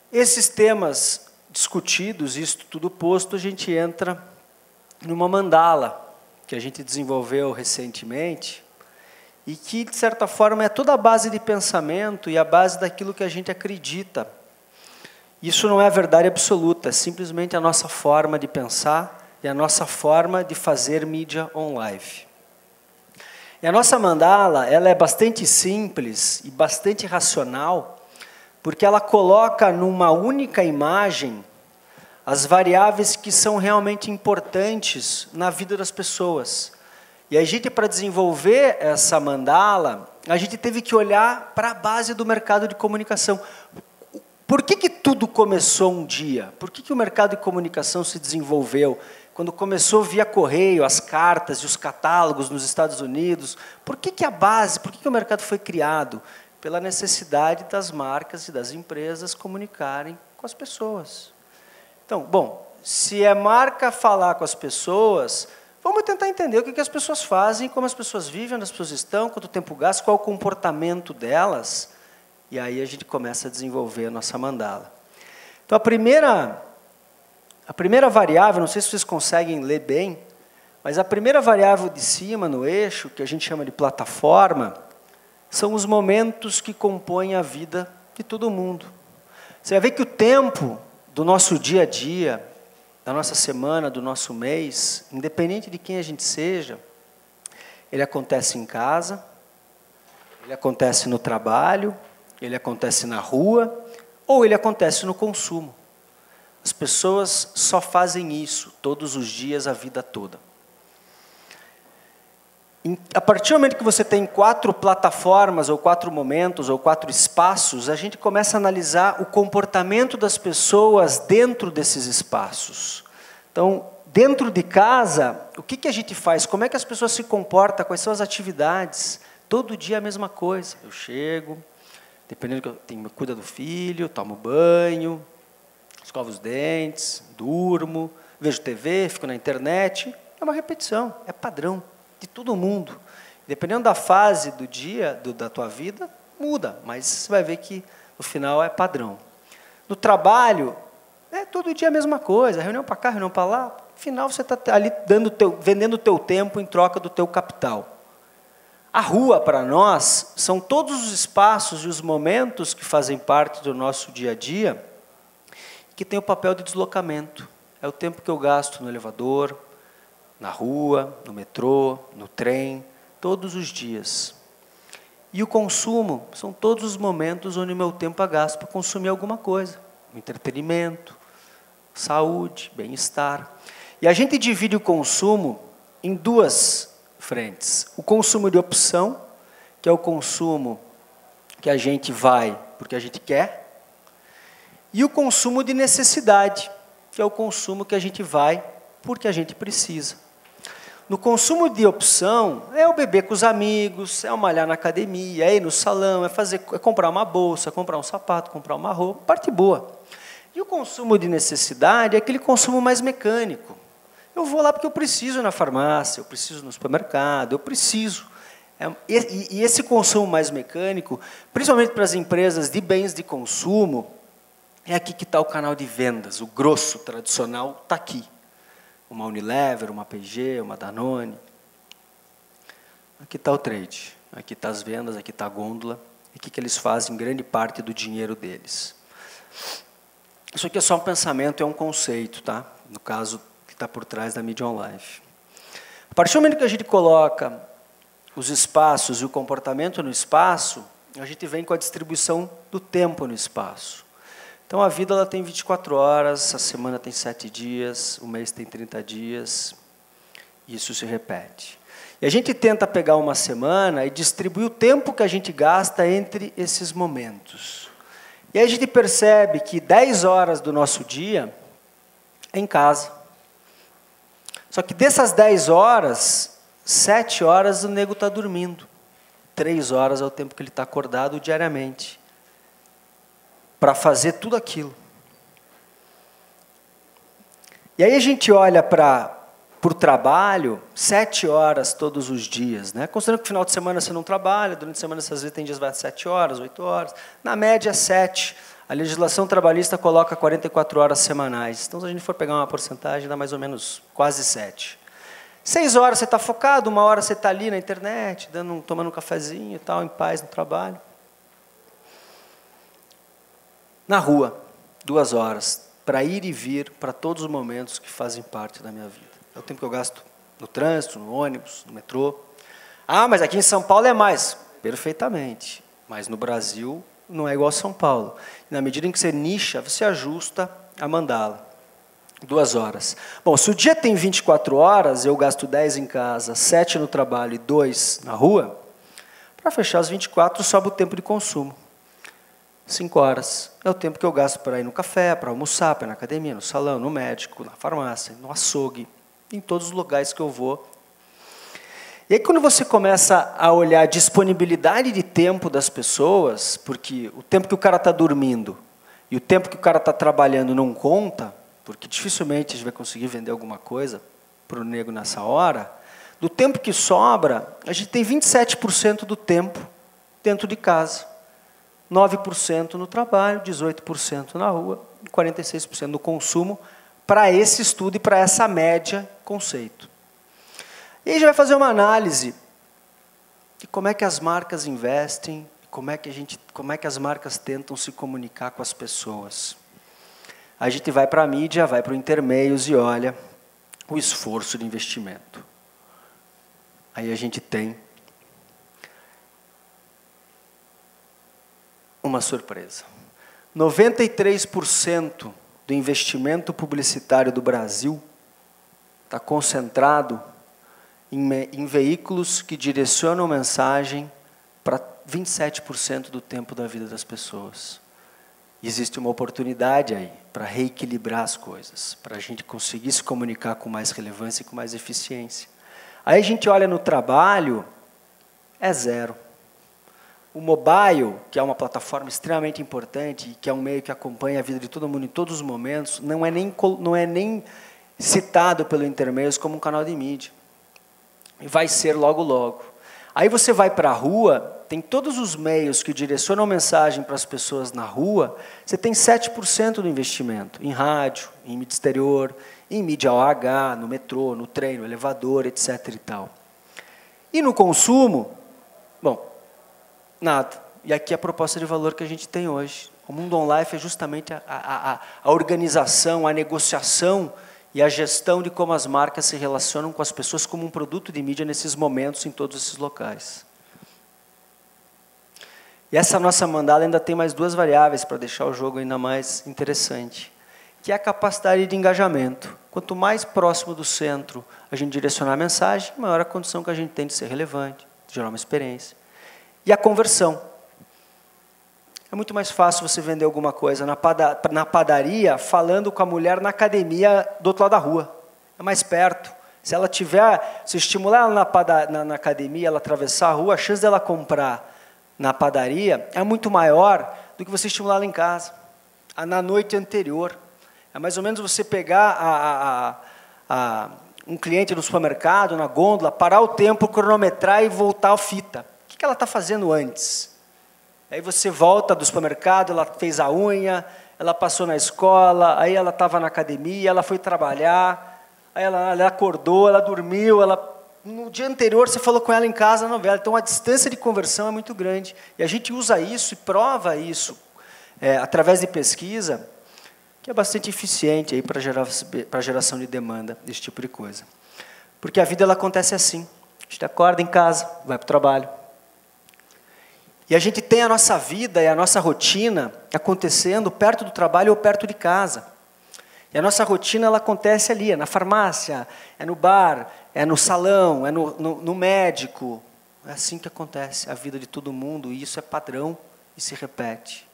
[SPEAKER 1] Esses temas discutidos, isso tudo posto, a gente entra numa mandala que a gente desenvolveu recentemente e que, de certa forma, é toda a base de pensamento e a base daquilo que a gente acredita. Isso não é a verdade absoluta, é simplesmente a nossa forma de pensar e a nossa forma de fazer mídia on-live. E a nossa mandala, ela é bastante simples e bastante racional, porque ela coloca numa única imagem as variáveis que são realmente importantes na vida das pessoas. E a gente, para desenvolver essa mandala, a gente teve que olhar para a base do mercado de comunicação. Por que tudo começou um dia? Por que o mercado de comunicação se desenvolveu? Quando começou via correio, as cartas e os catálogos nos Estados Unidos, por que a base, por que o mercado foi criado? Pela necessidade das marcas e das empresas comunicarem com as pessoas. Então, bom, se é marca falar com as pessoas, vamos tentar entender o que as pessoas fazem, como as pessoas vivem, onde as pessoas estão, quanto tempo gastam, qual é o comportamento delas, e aí a gente começa a desenvolver a nossa mandala. Então, a primeira variável, não sei se vocês conseguem ler bem, mas a primeira variável de cima, no eixo, que a gente chama de plataforma, são os momentos que compõem a vida de todo mundo. Você vai ver que o tempo do nosso dia a dia, da nossa semana, do nosso mês, independente de quem a gente seja, ele acontece em casa, ele acontece no trabalho, ele acontece na rua, ou ele acontece no consumo. As pessoas só fazem isso todos os dias, a vida toda. A partir do momento que você tem 4 plataformas, ou 4 momentos, ou 4 espaços, a gente começa a analisar o comportamento das pessoas dentro desses espaços. Então, dentro de casa, o que a gente faz? Como é que as pessoas se comportam? Quais são as atividades? Todo dia a mesma coisa. Eu chego, dependendo do que eu tenho, cuido do filho, tomo banho, escovo os dentes, durmo, vejo TV, fico na internet. É uma repetição, é padrão de todo mundo. Dependendo da fase do dia, da tua vida, muda, mas você vai ver que no final é padrão. No trabalho, é todo dia a mesma coisa, reunião para cá, reunião para lá. No final você está ali vendendo o teu tempo em troca do teu capital. A rua, para nós, são todos os espaços e os momentos que fazem parte do nosso dia a dia, que tem o papel de deslocamento. é o tempo que eu gasto no elevador, na rua, no metrô, no trem, todos os dias. E o consumo são todos os momentos onde o meu tempo é gasto para consumir alguma coisa. Entretenimento, saúde, bem-estar. E a gente divide o consumo em duas frentes. O consumo de opção, que é o consumo que a gente vai porque a gente quer, e o consumo de necessidade, que é o consumo que a gente vai porque a gente precisa. No consumo de opção, é o beber com os amigos, é o malhar na academia, é ir no salão, é comprar uma bolsa, comprar um sapato, comprar uma roupa, parte boa. E o consumo de necessidade é aquele consumo mais mecânico. Eu vou lá porque eu preciso na farmácia, eu preciso no supermercado, eu preciso. E esse consumo mais mecânico, principalmente para as empresas de bens de consumo, é aqui que está o canal de vendas, o grosso tradicional está aqui. Uma Unilever, uma P&G, uma Danone. Aqui está o trade, aqui está as vendas, aqui está a gôndola, e o que eles fazem grande parte do dinheiro deles. Isso aqui é só um pensamento, é um conceito, tá? No caso que está por trás da Medium Life. A partir do momento que a gente coloca os espaços e o comportamento no espaço, a gente vem com a distribuição do tempo no espaço. Então, a vida ela tem 24 horas, a semana tem 7 dias, o mês tem 30 dias, e isso se repete. E a gente tenta pegar uma semana e distribuir o tempo que a gente gasta entre esses momentos. E aí a gente percebe que 10 horas do nosso dia é em casa. Só que dessas 10 horas, 7 horas o nego está dormindo. 3 horas é o tempo que ele está acordado diariamente para fazer tudo aquilo. E aí a gente olha para o trabalho, 7 horas todos os dias, né? Considerando que no final de semana você não trabalha, durante a semana às vezes tem dias vai 7 horas, 8 horas, na média 7. A legislação trabalhista coloca 44 horas semanais. Então, se a gente for pegar uma porcentagem, dá mais ou menos quase 7. 6 horas você está focado, 1 hora você está ali na internet, tomando um cafezinho e tal, em paz no trabalho. Na rua, 2 horas, para ir e vir para todos os momentos que fazem parte da minha vida. É o tempo que eu gasto no trânsito, no ônibus, no metrô. Ah, mas aqui em São Paulo é mais. Perfeitamente. Mas no Brasil não é igual a São Paulo. E na medida em que você nicha, você ajusta a mandala. 2 horas. Bom, se o dia tem 24 horas, eu gasto 10 em casa, 7 no trabalho e 2 na rua, para fechar as 24, sobe o tempo de consumo. 5 horas é o tempo que eu gasto para ir no café, para almoçar, para ir na academia, no salão, no médico, na farmácia, no açougue, em todos os lugares que eu vou. E aí quando você começa a olhar a disponibilidade de tempo das pessoas, porque o tempo que o cara está dormindo e o tempo que o cara está trabalhando não conta, porque dificilmente a gente vai conseguir vender alguma coisa para o nego nessa hora, do tempo que sobra, a gente tem 27% do tempo dentro de casa. 9% no trabalho, 18% na rua, 46% no consumo, para esse estudo e para essa média conceito. E aí a gente vai fazer uma análise de como é que as marcas investem, como é que as marcas tentam se comunicar com as pessoas. A gente vai para a mídia, vai para o intermeios e olha o esforço de investimento. Aí a gente tem uma surpresa. 93% do investimento publicitário do Brasil está concentrado em veículos que direcionam mensagem para 27% do tempo da vida das pessoas. Existe uma oportunidade aí para reequilibrar as coisas, para a gente conseguir se comunicar com mais relevância e com mais eficiência. Aí a gente olha no trabalho, é 0. O mobile, que é uma plataforma extremamente importante, que é um meio que acompanha a vida de todo mundo em todos os momentos, não é nem citado pelo Intermeios como um canal de mídia. E vai ser logo, logo. Aí você vai para a rua, tem todos os meios que direcionam mensagem para as pessoas na rua, você tem 7% do investimento, em rádio, em mídia exterior, em mídia OH, no metrô, no trem, no elevador, etc. e tal. E no consumo, bom, nada. E aqui é a proposta de valor que a gente tem hoje. O Mundo On Life é justamente a organização, a negociação e a gestão de como as marcas se relacionam com as pessoas como um produto de mídia nesses momentos, em todos esses locais. E essa nossa mandala ainda tem mais 2 variáveis para deixar o jogo ainda mais interessante, que é a capacidade de engajamento. Quanto mais próximo do centro a gente direcionar a mensagem, maior a condição que a gente tem de ser relevante, de gerar uma experiência. E a conversão. É muito mais fácil você vender alguma coisa na padaria falando com a mulher na academia do outro lado da rua. É mais perto. Se ela tiver, se estimular ela na academia, ela atravessar a rua, a chance dela comprar na padaria é muito maior do que você estimular ela em casa, na noite anterior. É mais ou menos você pegar um cliente no supermercado, na gôndola, parar o tempo, cronometrar e voltar a fita. O que ela está fazendo antes? Aí você volta do supermercado, ela fez a unha, ela passou na escola, aí ela estava na academia, ela foi trabalhar, aí ela acordou, ela dormiu, no dia anterior você falou com ela em casa na novela. Então a distância de conversão é muito grande. E a gente usa isso e prova isso através de pesquisa, que é bastante eficiente para a geração de demanda desse tipo de coisa. Porque a vida ela acontece assim. A gente acorda em casa, vai para o trabalho. E a gente tem a nossa vida e a nossa rotina acontecendo perto do trabalho ou perto de casa. E a nossa rotina ela acontece ali, é na farmácia, é no bar, é no salão, é no médico. É assim que acontece a vida de todo mundo, e isso é padrão e se repete.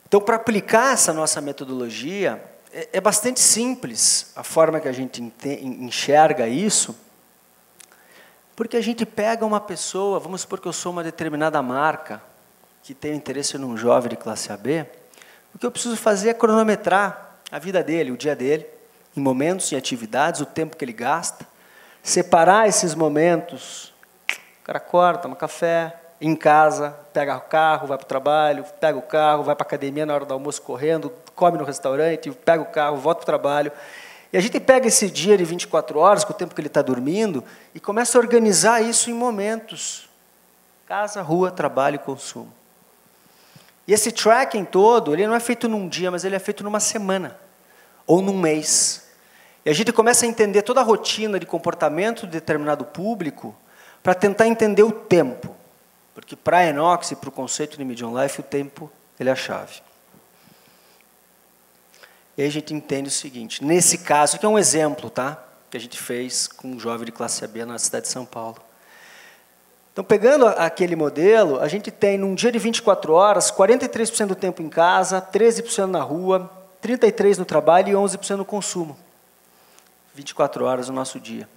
[SPEAKER 1] Então, para aplicar essa nossa metodologia, é bastante simples a forma que a gente enxerga isso, porque a gente pega uma pessoa, vamos supor que eu sou uma determinada marca, que tem interesse num jovem de classe AB, o que eu preciso fazer é cronometrar a vida dele, o dia dele, em momentos, em atividades, o tempo que ele gasta, separar esses momentos, o cara acorda, toma café, em casa, pega o carro, vai para o trabalho, pega o carro, vai para a academia na hora do almoço correndo, come no restaurante, pega o carro, volta para o trabalho. E a gente pega esse dia de 24 horas, com o tempo que ele está dormindo, e começa a organizar isso em momentos. Casa, rua, trabalho e consumo. E esse tracking todo, ele não é feito num dia, mas ele é feito numa semana, ou num mês. E a gente começa a entender toda a rotina de comportamento de determinado público, para tentar entender o tempo. Porque para a Enox e para o conceito de Medium Life, o tempo ele é a chave. E aí a gente entende o seguinte, nesse caso, aqui é um exemplo, tá? Que a gente fez com um jovem de classe AB na cidade de São Paulo. Então, pegando aquele modelo, a gente tem, num dia de 24 horas, 43% do tempo em casa, 13% na rua, 33% no trabalho e 11% no consumo. 24 horas no nosso dia.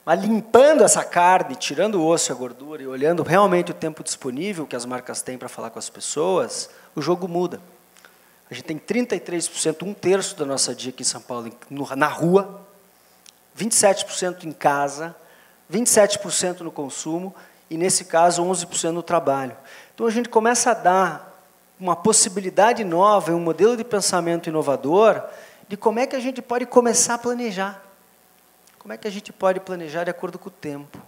[SPEAKER 1] Mas limpando essa carne, tirando o osso e a gordura e olhando realmente o tempo disponível que as marcas têm para falar com as pessoas, o jogo muda. A gente tem 33%, 1/3 da nossa dia aqui em São Paulo na rua, 27% em casa, 27% no consumo e, nesse caso, 11% no trabalho. Então, a gente começa a dar uma possibilidade nova, um modelo de pensamento inovador de como é que a gente pode começar a planejar. Como é que a gente pode planejar de acordo com o tempo.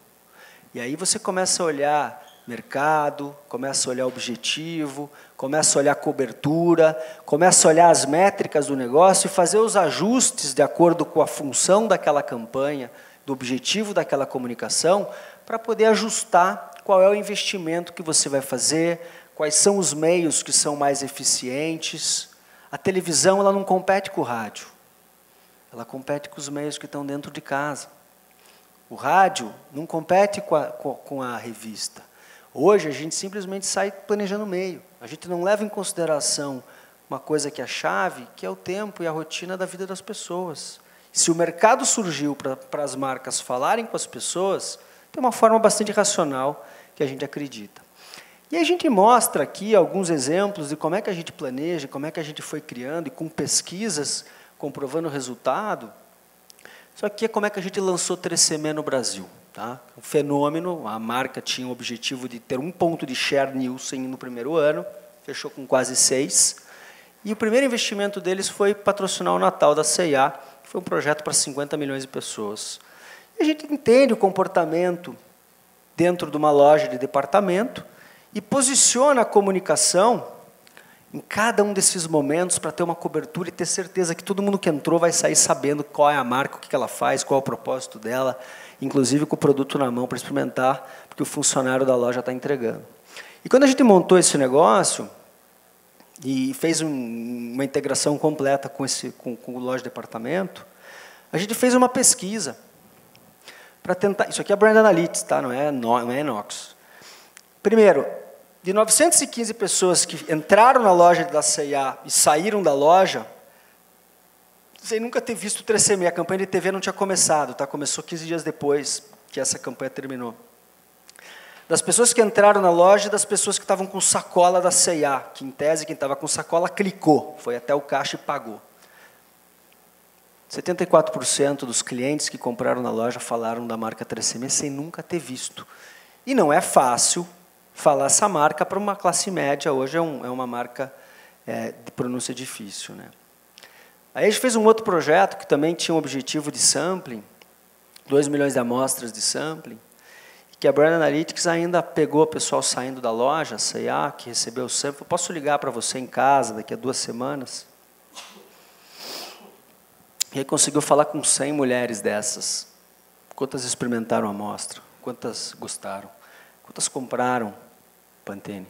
[SPEAKER 1] E aí você começa a olhar mercado, começa a olhar objetivo, começa a olhar cobertura, começa a olhar as métricas do negócio e fazer os ajustes de acordo com a função daquela campanha, do objetivo daquela comunicação, para poder ajustar qual é o investimento que você vai fazer, quais são os meios que são mais eficientes. A televisão ela não compete com o rádio, ela compete com os meios que estão dentro de casa. O rádio não compete com a revista. Hoje, a gente simplesmente sai planejando o meio. A gente não leva em consideração uma coisa que é a chave, que é o tempo e a rotina da vida das pessoas. Se o mercado surgiu para as marcas falarem com as pessoas, tem uma forma bastante racional que a gente acredita. E a gente mostra aqui alguns exemplos de como é que a gente planeja, como é que a gente foi criando, e com pesquisas comprovando o resultado. Isso aqui é como é que a gente lançou 3CM no Brasil. Tá? Um fenômeno, a marca tinha o objetivo de ter 1 ponto de share Nielsen no primeiro ano, fechou com quase 6. E o primeiro investimento deles foi patrocinar o Natal da C&A, que foi um projeto para 50 milhões de pessoas. E a gente entende o comportamento dentro de uma loja de departamento e posiciona a comunicação em cada um desses momentos para ter uma cobertura e ter certeza que todo mundo que entrou vai sair sabendo qual é a marca, o que ela faz, qual é o propósito dela, inclusive com o produto na mão para experimentar, porque o funcionário da loja está entregando. E quando a gente montou esse negócio e fez uma integração completa com o loja de departamento, a gente fez uma pesquisa para tentar... Isso aqui é Brand Analytics, tá? Não é Inox. Primeiro, de 915 pessoas que entraram na loja da C&A e saíram da loja, sem nunca ter visto o 3CM. A campanha de TV não tinha começado, tá? Começou 15 dias depois que essa campanha terminou. Das pessoas que entraram na loja e das pessoas que estavam com sacola da C&A, que em tese quem estava com sacola clicou, foi até o caixa e pagou. 74% dos clientes que compraram na loja falaram da marca 3CM sem nunca ter visto. E não é fácil falar essa marca para uma classe média, hoje é uma marca de pronúncia difícil, né? Aí a gente fez um outro projeto que também tinha um objetivo de sampling, 2 milhões de amostras de sampling, que a Brand Analytics ainda pegou o pessoal saindo da loja, a C&A, que recebeu o sample, posso ligar para você em casa daqui a 2 semanas? E aí conseguiu falar com 100 mulheres dessas. Quantas experimentaram a amostra? Quantas gostaram? Quantas compraram Pantene?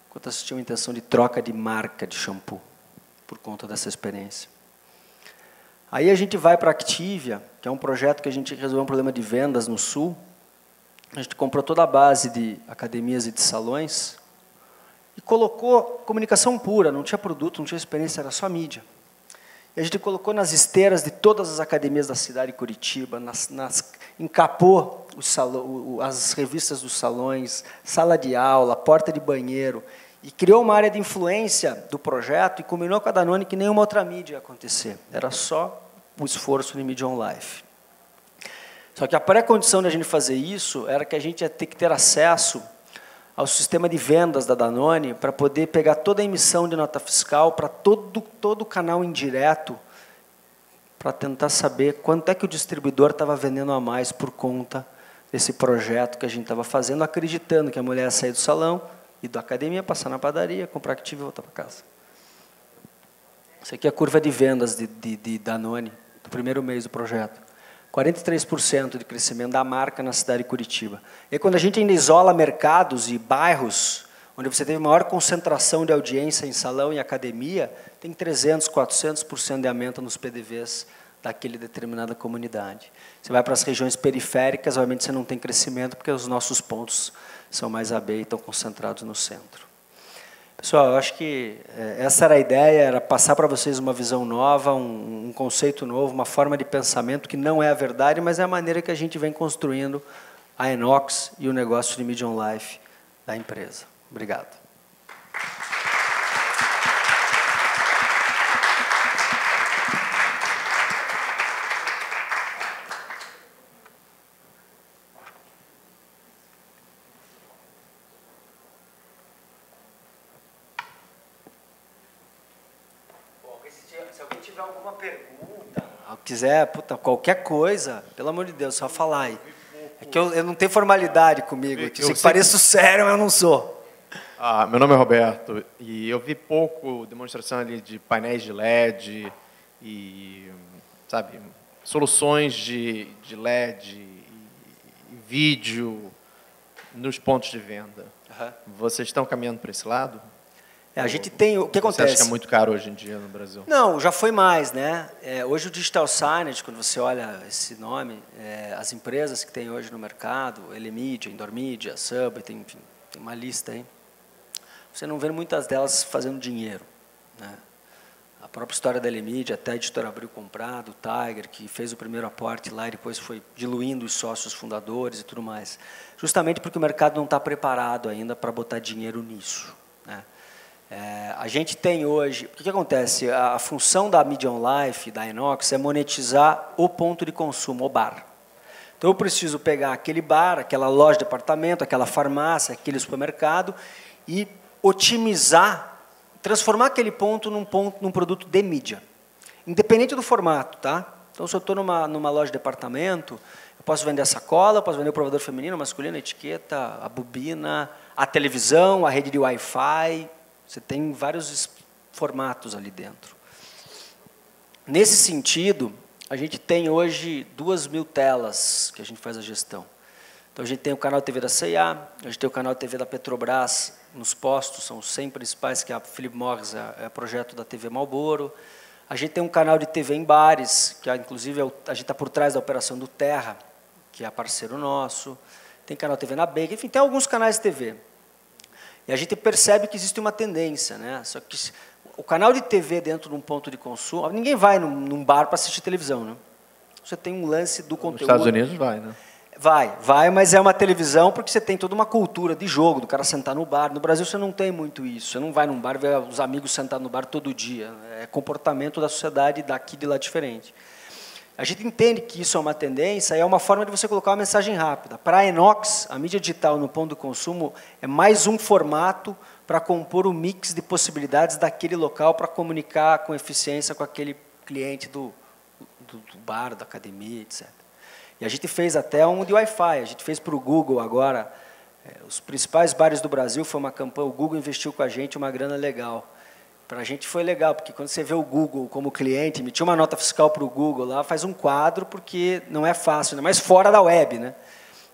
[SPEAKER 1] Quantas tinham intenção de troca de marca de shampoo por conta dessa experiência? Aí a gente vai para a Activia, que é um projeto que a gente resolveu um problema de vendas no Sul. A gente comprou toda a base de academias e de salões e colocou comunicação pura, não tinha produto, não tinha experiência, era só mídia. E a gente colocou nas esteiras de todas as academias da cidade de Curitiba, encapou as revistas dos salões, sala de aula, porta de banheiro, e criou uma área de influência do projeto e combinou com a Danone que nenhuma outra mídia ia acontecer. Era só o esforço de Media on Life. Só que a pré-condição de a gente fazer isso era que a gente ia ter que ter acesso ao sistema de vendas da Danone para poder pegar toda a emissão de nota fiscal para todo o canal indireto para tentar saber quanto é que o distribuidor estava vendendo a mais por conta desse projeto que a gente estava fazendo, acreditando que a mulher ia sair do salão e da academia, passar na padaria, comprar Activia e voltar para casa. Isso aqui é a curva de vendas de Danone, do primeiro mês do projeto. 43% de crescimento da marca na cidade de Curitiba. E quando a gente ainda isola mercados e bairros, onde você teve maior concentração de audiência em salão e academia, tem 300%, 400% de aumento nos PDVs daquela determinada comunidade. Você vai para as regiões periféricas, obviamente você não tem crescimento, porque os nossos pontos são mais A, B e estão concentrados no centro. Pessoal, eu acho que essa era a ideia, era passar para vocês uma visão nova, um conceito novo, uma forma de pensamento que não é a verdade, mas é a maneira que a gente vem construindo a Inox e o negócio de Media on Life da empresa. Obrigado. Se alguém tiver alguma pergunta, quiser, qualquer coisa, pelo amor de Deus, só falar aí. É que eu não tenho formalidade comigo. Eu pareço sério, mas eu não sou.
[SPEAKER 4] Meu nome é Roberto e eu vi pouco demonstração ali de painéis de LED e, sabe, soluções de LED e vídeo nos pontos de venda. Uhum. Vocês estão caminhando para esse lado?
[SPEAKER 1] A gente tem... O que acontece?
[SPEAKER 4] Você acha que é muito caro hoje em dia no Brasil?
[SPEAKER 1] Não, já foi mais, né? Hoje o Digital Signage, quando você olha esse nome, as empresas que tem hoje no mercado, Elemedia, Indoor Media, Subway, enfim, tem uma lista aí. Você não vê muitas delas fazendo dinheiro, né? A própria história da Elemedia, até a Editora Abril comprado, o Tiger, que fez o primeiro aporte lá e depois foi diluindo os sócios fundadores e tudo mais. Justamente porque o mercado não está preparado ainda para botar dinheiro nisso, né? A gente tem hoje... O que acontece? A função da Media on Life, da Inox, é monetizar o ponto de consumo, o bar. Então, eu preciso pegar aquele bar, aquela loja de departamento, aquela farmácia, aquele supermercado e otimizar, transformar aquele ponto num produto de mídia. Independente do formato, tá? Então, se eu estou numa loja de departamento, eu posso vender a sacola, eu posso vender o provador feminino, masculino, a etiqueta, a bobina, a televisão, a rede de Wi-Fi, Você tem vários formatos ali dentro. Nesse sentido, a gente tem hoje 2.000 telas que a gente faz a gestão. Então, a gente tem o canal TV da C&A, a gente tem o canal TV da Petrobras nos postos, são os 100 principais, que a Philip Morris é projeto da TV Marlboro. A gente tem um canal de TV em bares, que inclusive a gente está por trás da operação do Terra, que é parceiro nosso. Tem canal TV na Baker, enfim, tem alguns canais de TV. E a gente percebe que existe uma tendência, né? Só que o canal de TV dentro de um ponto de consumo, ninguém vai num bar para assistir televisão, né? Você tem um lance do conteúdo.
[SPEAKER 4] Nos Estados Unidos vai, né?
[SPEAKER 1] Vai, mas é uma televisão porque você tem toda uma cultura de jogo, do cara sentar no bar. No Brasil você não tem muito isso. Você não vai num bar e vê os amigos sentados no bar todo dia. É comportamento da sociedade daqui de lá diferente. A gente entende que isso é uma tendência e é uma forma de você colocar uma mensagem rápida. Para a Inox, a mídia digital no ponto de consumo é mais um formato para compor o mix de possibilidades daquele local para comunicar com eficiência com aquele cliente do bar, da academia, etc. E a gente fez até um de Wi-Fi, a gente fez para o Google agora, os principais bares do Brasil, foi uma campanha, o Google investiu com a gente uma grana legal. Para a gente foi legal, porque quando você vê o Google como cliente, emitiu uma nota fiscal para o Google lá, faz um quadro, porque não é fácil, mas fora da web, né?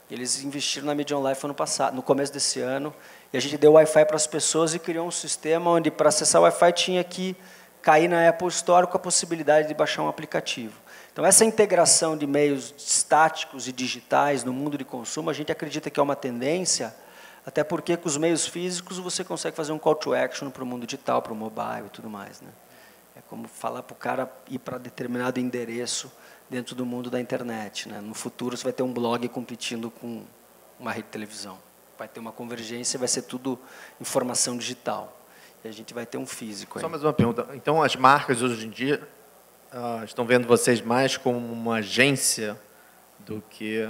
[SPEAKER 1] Eles investiram na Medium Life ano passado, no começo desse ano, e a gente deu Wi-Fi para as pessoas e criou um sistema onde, para acessar o Wi-Fi, tinha que cair na Apple Store com a possibilidade de baixar um aplicativo. Então, essa integração de meios estáticos e digitais no mundo de consumo, a gente acredita que é uma tendência, até porque com os meios físicos você consegue fazer um call to action para o mundo digital, para o mobile e tudo mais, né? É como falar para o cara ir para determinado endereço dentro do mundo da internet, né? No futuro você vai ter um blog competindo com uma rede de televisão. Vai ter uma convergência, vai ser tudo informação digital. E a gente vai ter um físico aí.
[SPEAKER 4] Só mais uma pergunta. Então, as marcas hoje em dia estão vendo vocês mais como uma agência do que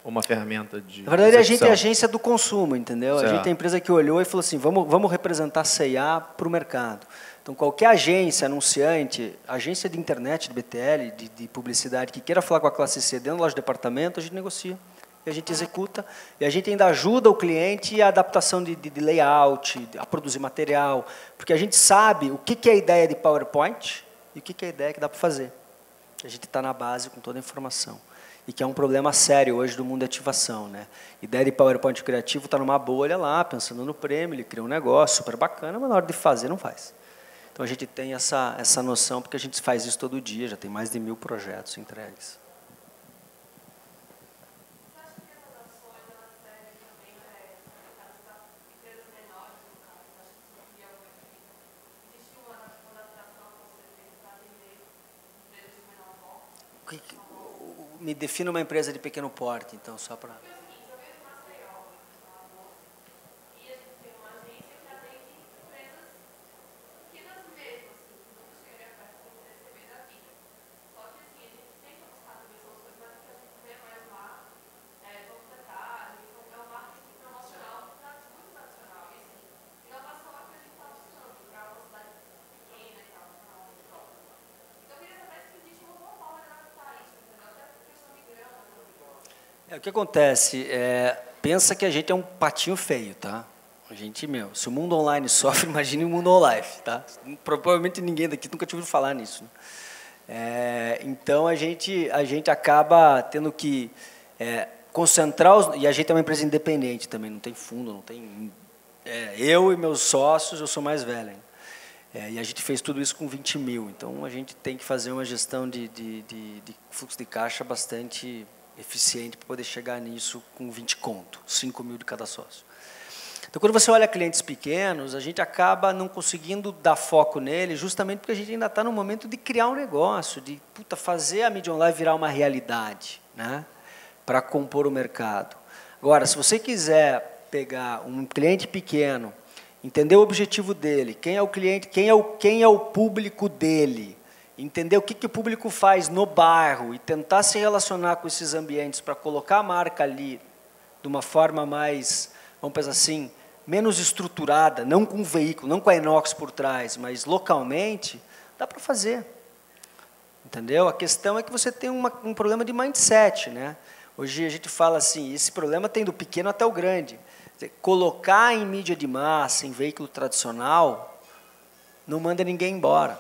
[SPEAKER 4] uma ferramenta de
[SPEAKER 1] Na verdade,
[SPEAKER 4] execução?
[SPEAKER 1] a gente é agência do consumo, entendeu?
[SPEAKER 4] Certo.
[SPEAKER 1] A gente é a empresa que olhou e falou assim, vamos representar a C&A para o mercado. Então, qualquer agência, anunciante, agência de internet, de BTL, de publicidade, que queira falar com a classe C dentro da loja de departamento, a gente negocia. E a gente executa, e a gente ainda ajuda o cliente a adaptação de layout, a produzir material, porque a gente sabe o que é a ideia de PowerPoint e o que é a ideia que dá para fazer. A gente está na base com toda a informação. E que é um problema sério hoje do mundo de ativação, né? Ideia de PowerPoint criativo está numa bolha lá, pensando no prêmio, ele cria um negócio super bacana, mas na hora de fazer não faz. Então a gente tem essa noção, porque a gente faz isso todo dia, já tem mais de 1000 projetos entregues. Me defina uma empresa de pequeno porte, então, só para... O que acontece? Pensa que a gente é um patinho feio, tá? A gente, se o mundo online sofre, imagine o mundo online, tá? Provavelmente ninguém daqui nunca tinha ouvido falar nisso, né? Então, a gente acaba tendo que concentrar... E a gente é uma empresa independente também, não tem fundo, não tem... eu e meus sócios, eu sou mais velho, hein? E a gente fez tudo isso com 20 mil. Então, a gente tem que fazer uma gestão de fluxo de caixa bastante eficiente para poder chegar nisso com 20 conto, 5 mil de cada sócio. Então, quando você olha clientes pequenos, a gente acaba não conseguindo dar foco nele, justamente porque a gente ainda está no momento de criar um negócio, de fazer a mídia online virar uma realidade, né, para compor o mercado. Agora, se você quiser pegar um cliente pequeno, entender o objetivo dele, quem é o cliente, quem é o público dele, entender o que o público faz no bairro e tentar se relacionar com esses ambientes para colocar a marca ali de uma forma mais, vamos pensar assim, menos estruturada, não com um veículo, não com a Inox por trás, mas localmente, dá para fazer. Entendeu? A questão é que você tem um problema de mindset, né? Hoje a gente fala assim, esse problema tem do pequeno até o grande. Colocar em mídia de massa, em veículo tradicional, não manda ninguém embora.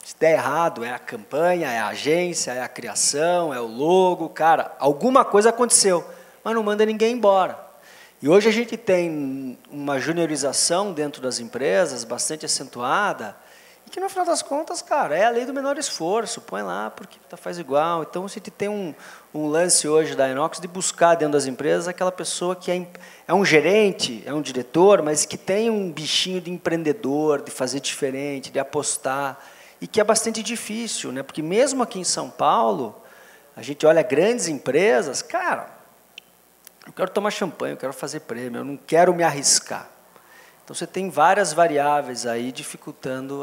[SPEAKER 1] Se der errado, é a campanha, é a agência, é a criação, é o logo, cara, alguma coisa aconteceu, mas não manda ninguém embora. E hoje a gente tem uma juniorização dentro das empresas bastante acentuada, e que no final das contas, cara, é a lei do menor esforço, põe lá porque faz igual. Então a gente tem um lance hoje da Inox de buscar dentro das empresas aquela pessoa que é um gerente, é um diretor, mas que tem um bichinho de empreendedor, de fazer diferente, de apostar, e que é bastante difícil, né? Porque mesmo aqui em São Paulo, a gente olha grandes empresas, cara, eu quero tomar champanhe, eu quero fazer prêmio, eu não quero me arriscar. Então, você tem várias variáveis aí dificultando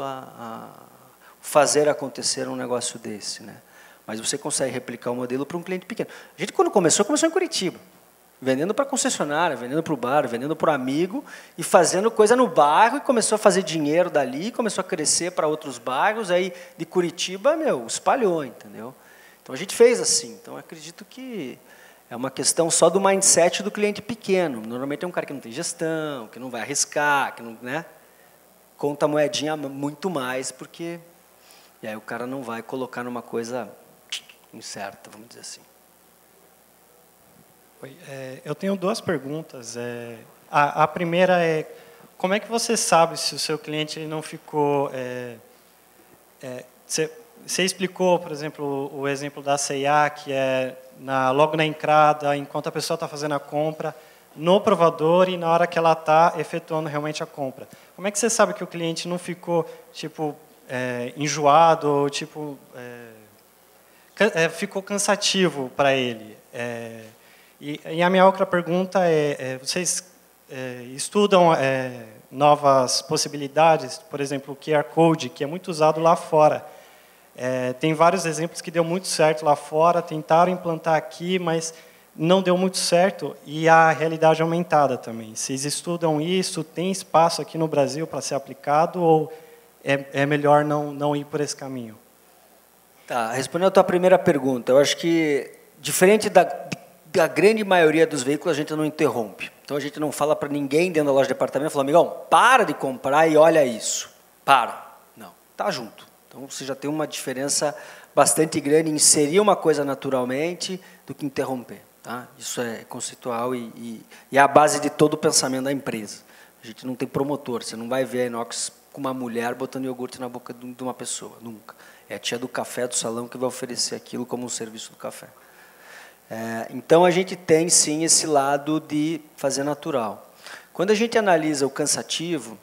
[SPEAKER 1] fazer acontecer um negócio desse, né? Mas você consegue replicar o modelo para um cliente pequeno. A gente, quando começou em Curitiba, vendendo para concessionária, vendendo para o bar, vendendo para o amigo, e fazendo coisa no bairro, e começou a fazer dinheiro dali, começou a crescer para outros bairros, aí de Curitiba, espalhou, entendeu? Então, a gente fez assim. Então, eu acredito que é uma questão só do mindset do cliente pequeno. Normalmente é um cara que não tem gestão, que não vai arriscar, que não, né? Conta a moedinha muito mais, porque e aí o cara não vai colocar numa coisa incerta, vamos dizer assim.
[SPEAKER 5] Eu tenho duas perguntas. A primeira é, como é que você sabe se o seu cliente não ficou... Você explicou, por exemplo, o exemplo da C&A, que é logo na entrada, enquanto a pessoa está fazendo a compra, no provador e na hora que ela está efetuando realmente a compra. Como é que você sabe que o cliente não ficou tipo enjoado ou tipo ficou cansativo para ele? E a minha outra pergunta vocês estudam novas possibilidades, por exemplo, o QR Code, que é muito usado lá fora. Tem vários exemplos que deu muito certo lá fora, tentaram implantar aqui, mas não deu muito certo, e a realidade aumentada também. Vocês estudam isso? Tem espaço aqui no Brasil para ser aplicado, ou é melhor não ir por esse caminho?
[SPEAKER 1] Tá, respondendo a tua primeira pergunta, eu acho que, diferente da grande maioria dos veículos, a gente não interrompe. Então, a gente não fala para ninguém dentro da loja de departamento, fala, amigão, para de comprar e olha isso. Para. Não, tá junto. Então, você já tem uma diferença bastante grande em inserir uma coisa naturalmente do que interromper. Tá? Isso é conceitual e é a base de todo o pensamento da empresa. A gente não tem promotor, você não vai ver a Inox com uma mulher botando iogurte na boca de uma pessoa, nunca. É a tia do café do salão que vai oferecer aquilo como um serviço do café. Então, a gente tem, sim, esse lado de fazer natural. Quando a gente analisa o cansativo,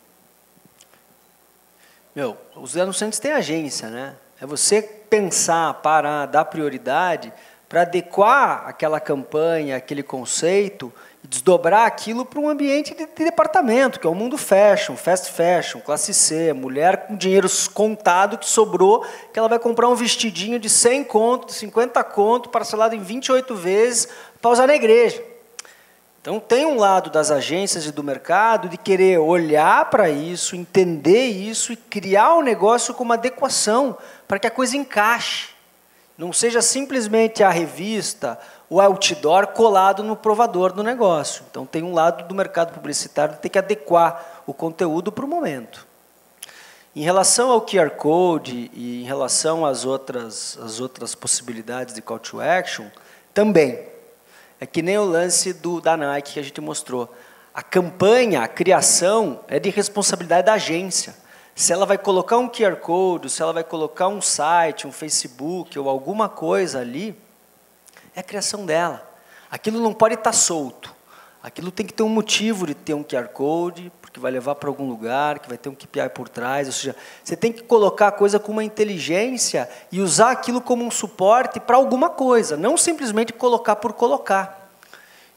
[SPEAKER 1] os anunciantes têm agência, né? É você pensar, parar, dar prioridade para adequar aquela campanha, aquele conceito e desdobrar aquilo para um ambiente de departamento, que é o mundo fashion, fast fashion, classe C, mulher com dinheiro contado que sobrou, que ela vai comprar um vestidinho de 100 conto, de 50 conto, parcelado em 28 vezes, para usar na igreja. Então, tem um lado das agências e do mercado de querer olhar para isso, entender isso e criar o negócio com uma adequação para que a coisa encaixe. Não seja simplesmente a revista ou a outdoor colado no provador do negócio. Então, tem um lado do mercado publicitário que tem que adequar o conteúdo para o momento. Em relação ao QR Code e em relação às outras possibilidades de call to action, também. É que nem o lance da Nike que a gente mostrou. A campanha, a criação, é de responsabilidade da agência. Se ela vai colocar um QR Code, se ela vai colocar um site, um Facebook ou alguma coisa ali, é a criação dela. Aquilo não pode estar solto. Aquilo tem que ter um motivo de ter um QR Code, porque vai levar para algum lugar, que vai ter um KPI por trás. Ou seja, você tem que colocar a coisa com uma inteligência e usar aquilo como um suporte para alguma coisa, não simplesmente colocar por colocar.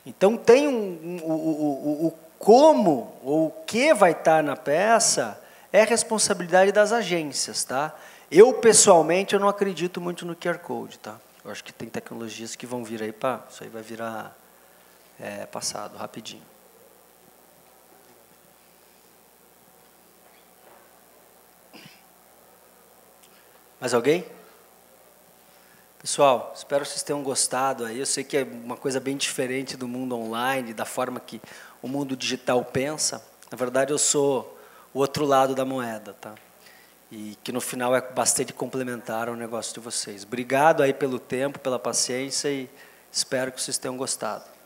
[SPEAKER 1] Então, tem o como ou o que vai estar na peça é responsabilidade das agências. Tá? Eu, pessoalmente, eu não acredito muito no QR Code. Tá? Eu acho que tem tecnologias que vão vir aí para... Isso aí vai virar passado, rapidinho. Mais alguém? Pessoal, espero que vocês tenham gostado aí. Eu sei que é uma coisa bem diferente do mundo online, da forma que o mundo digital pensa. Na verdade, eu sou o outro lado da moeda, tá? E que no final é bastante complementar ao negócio de vocês. Obrigado aí pelo tempo, pela paciência e espero que vocês tenham gostado.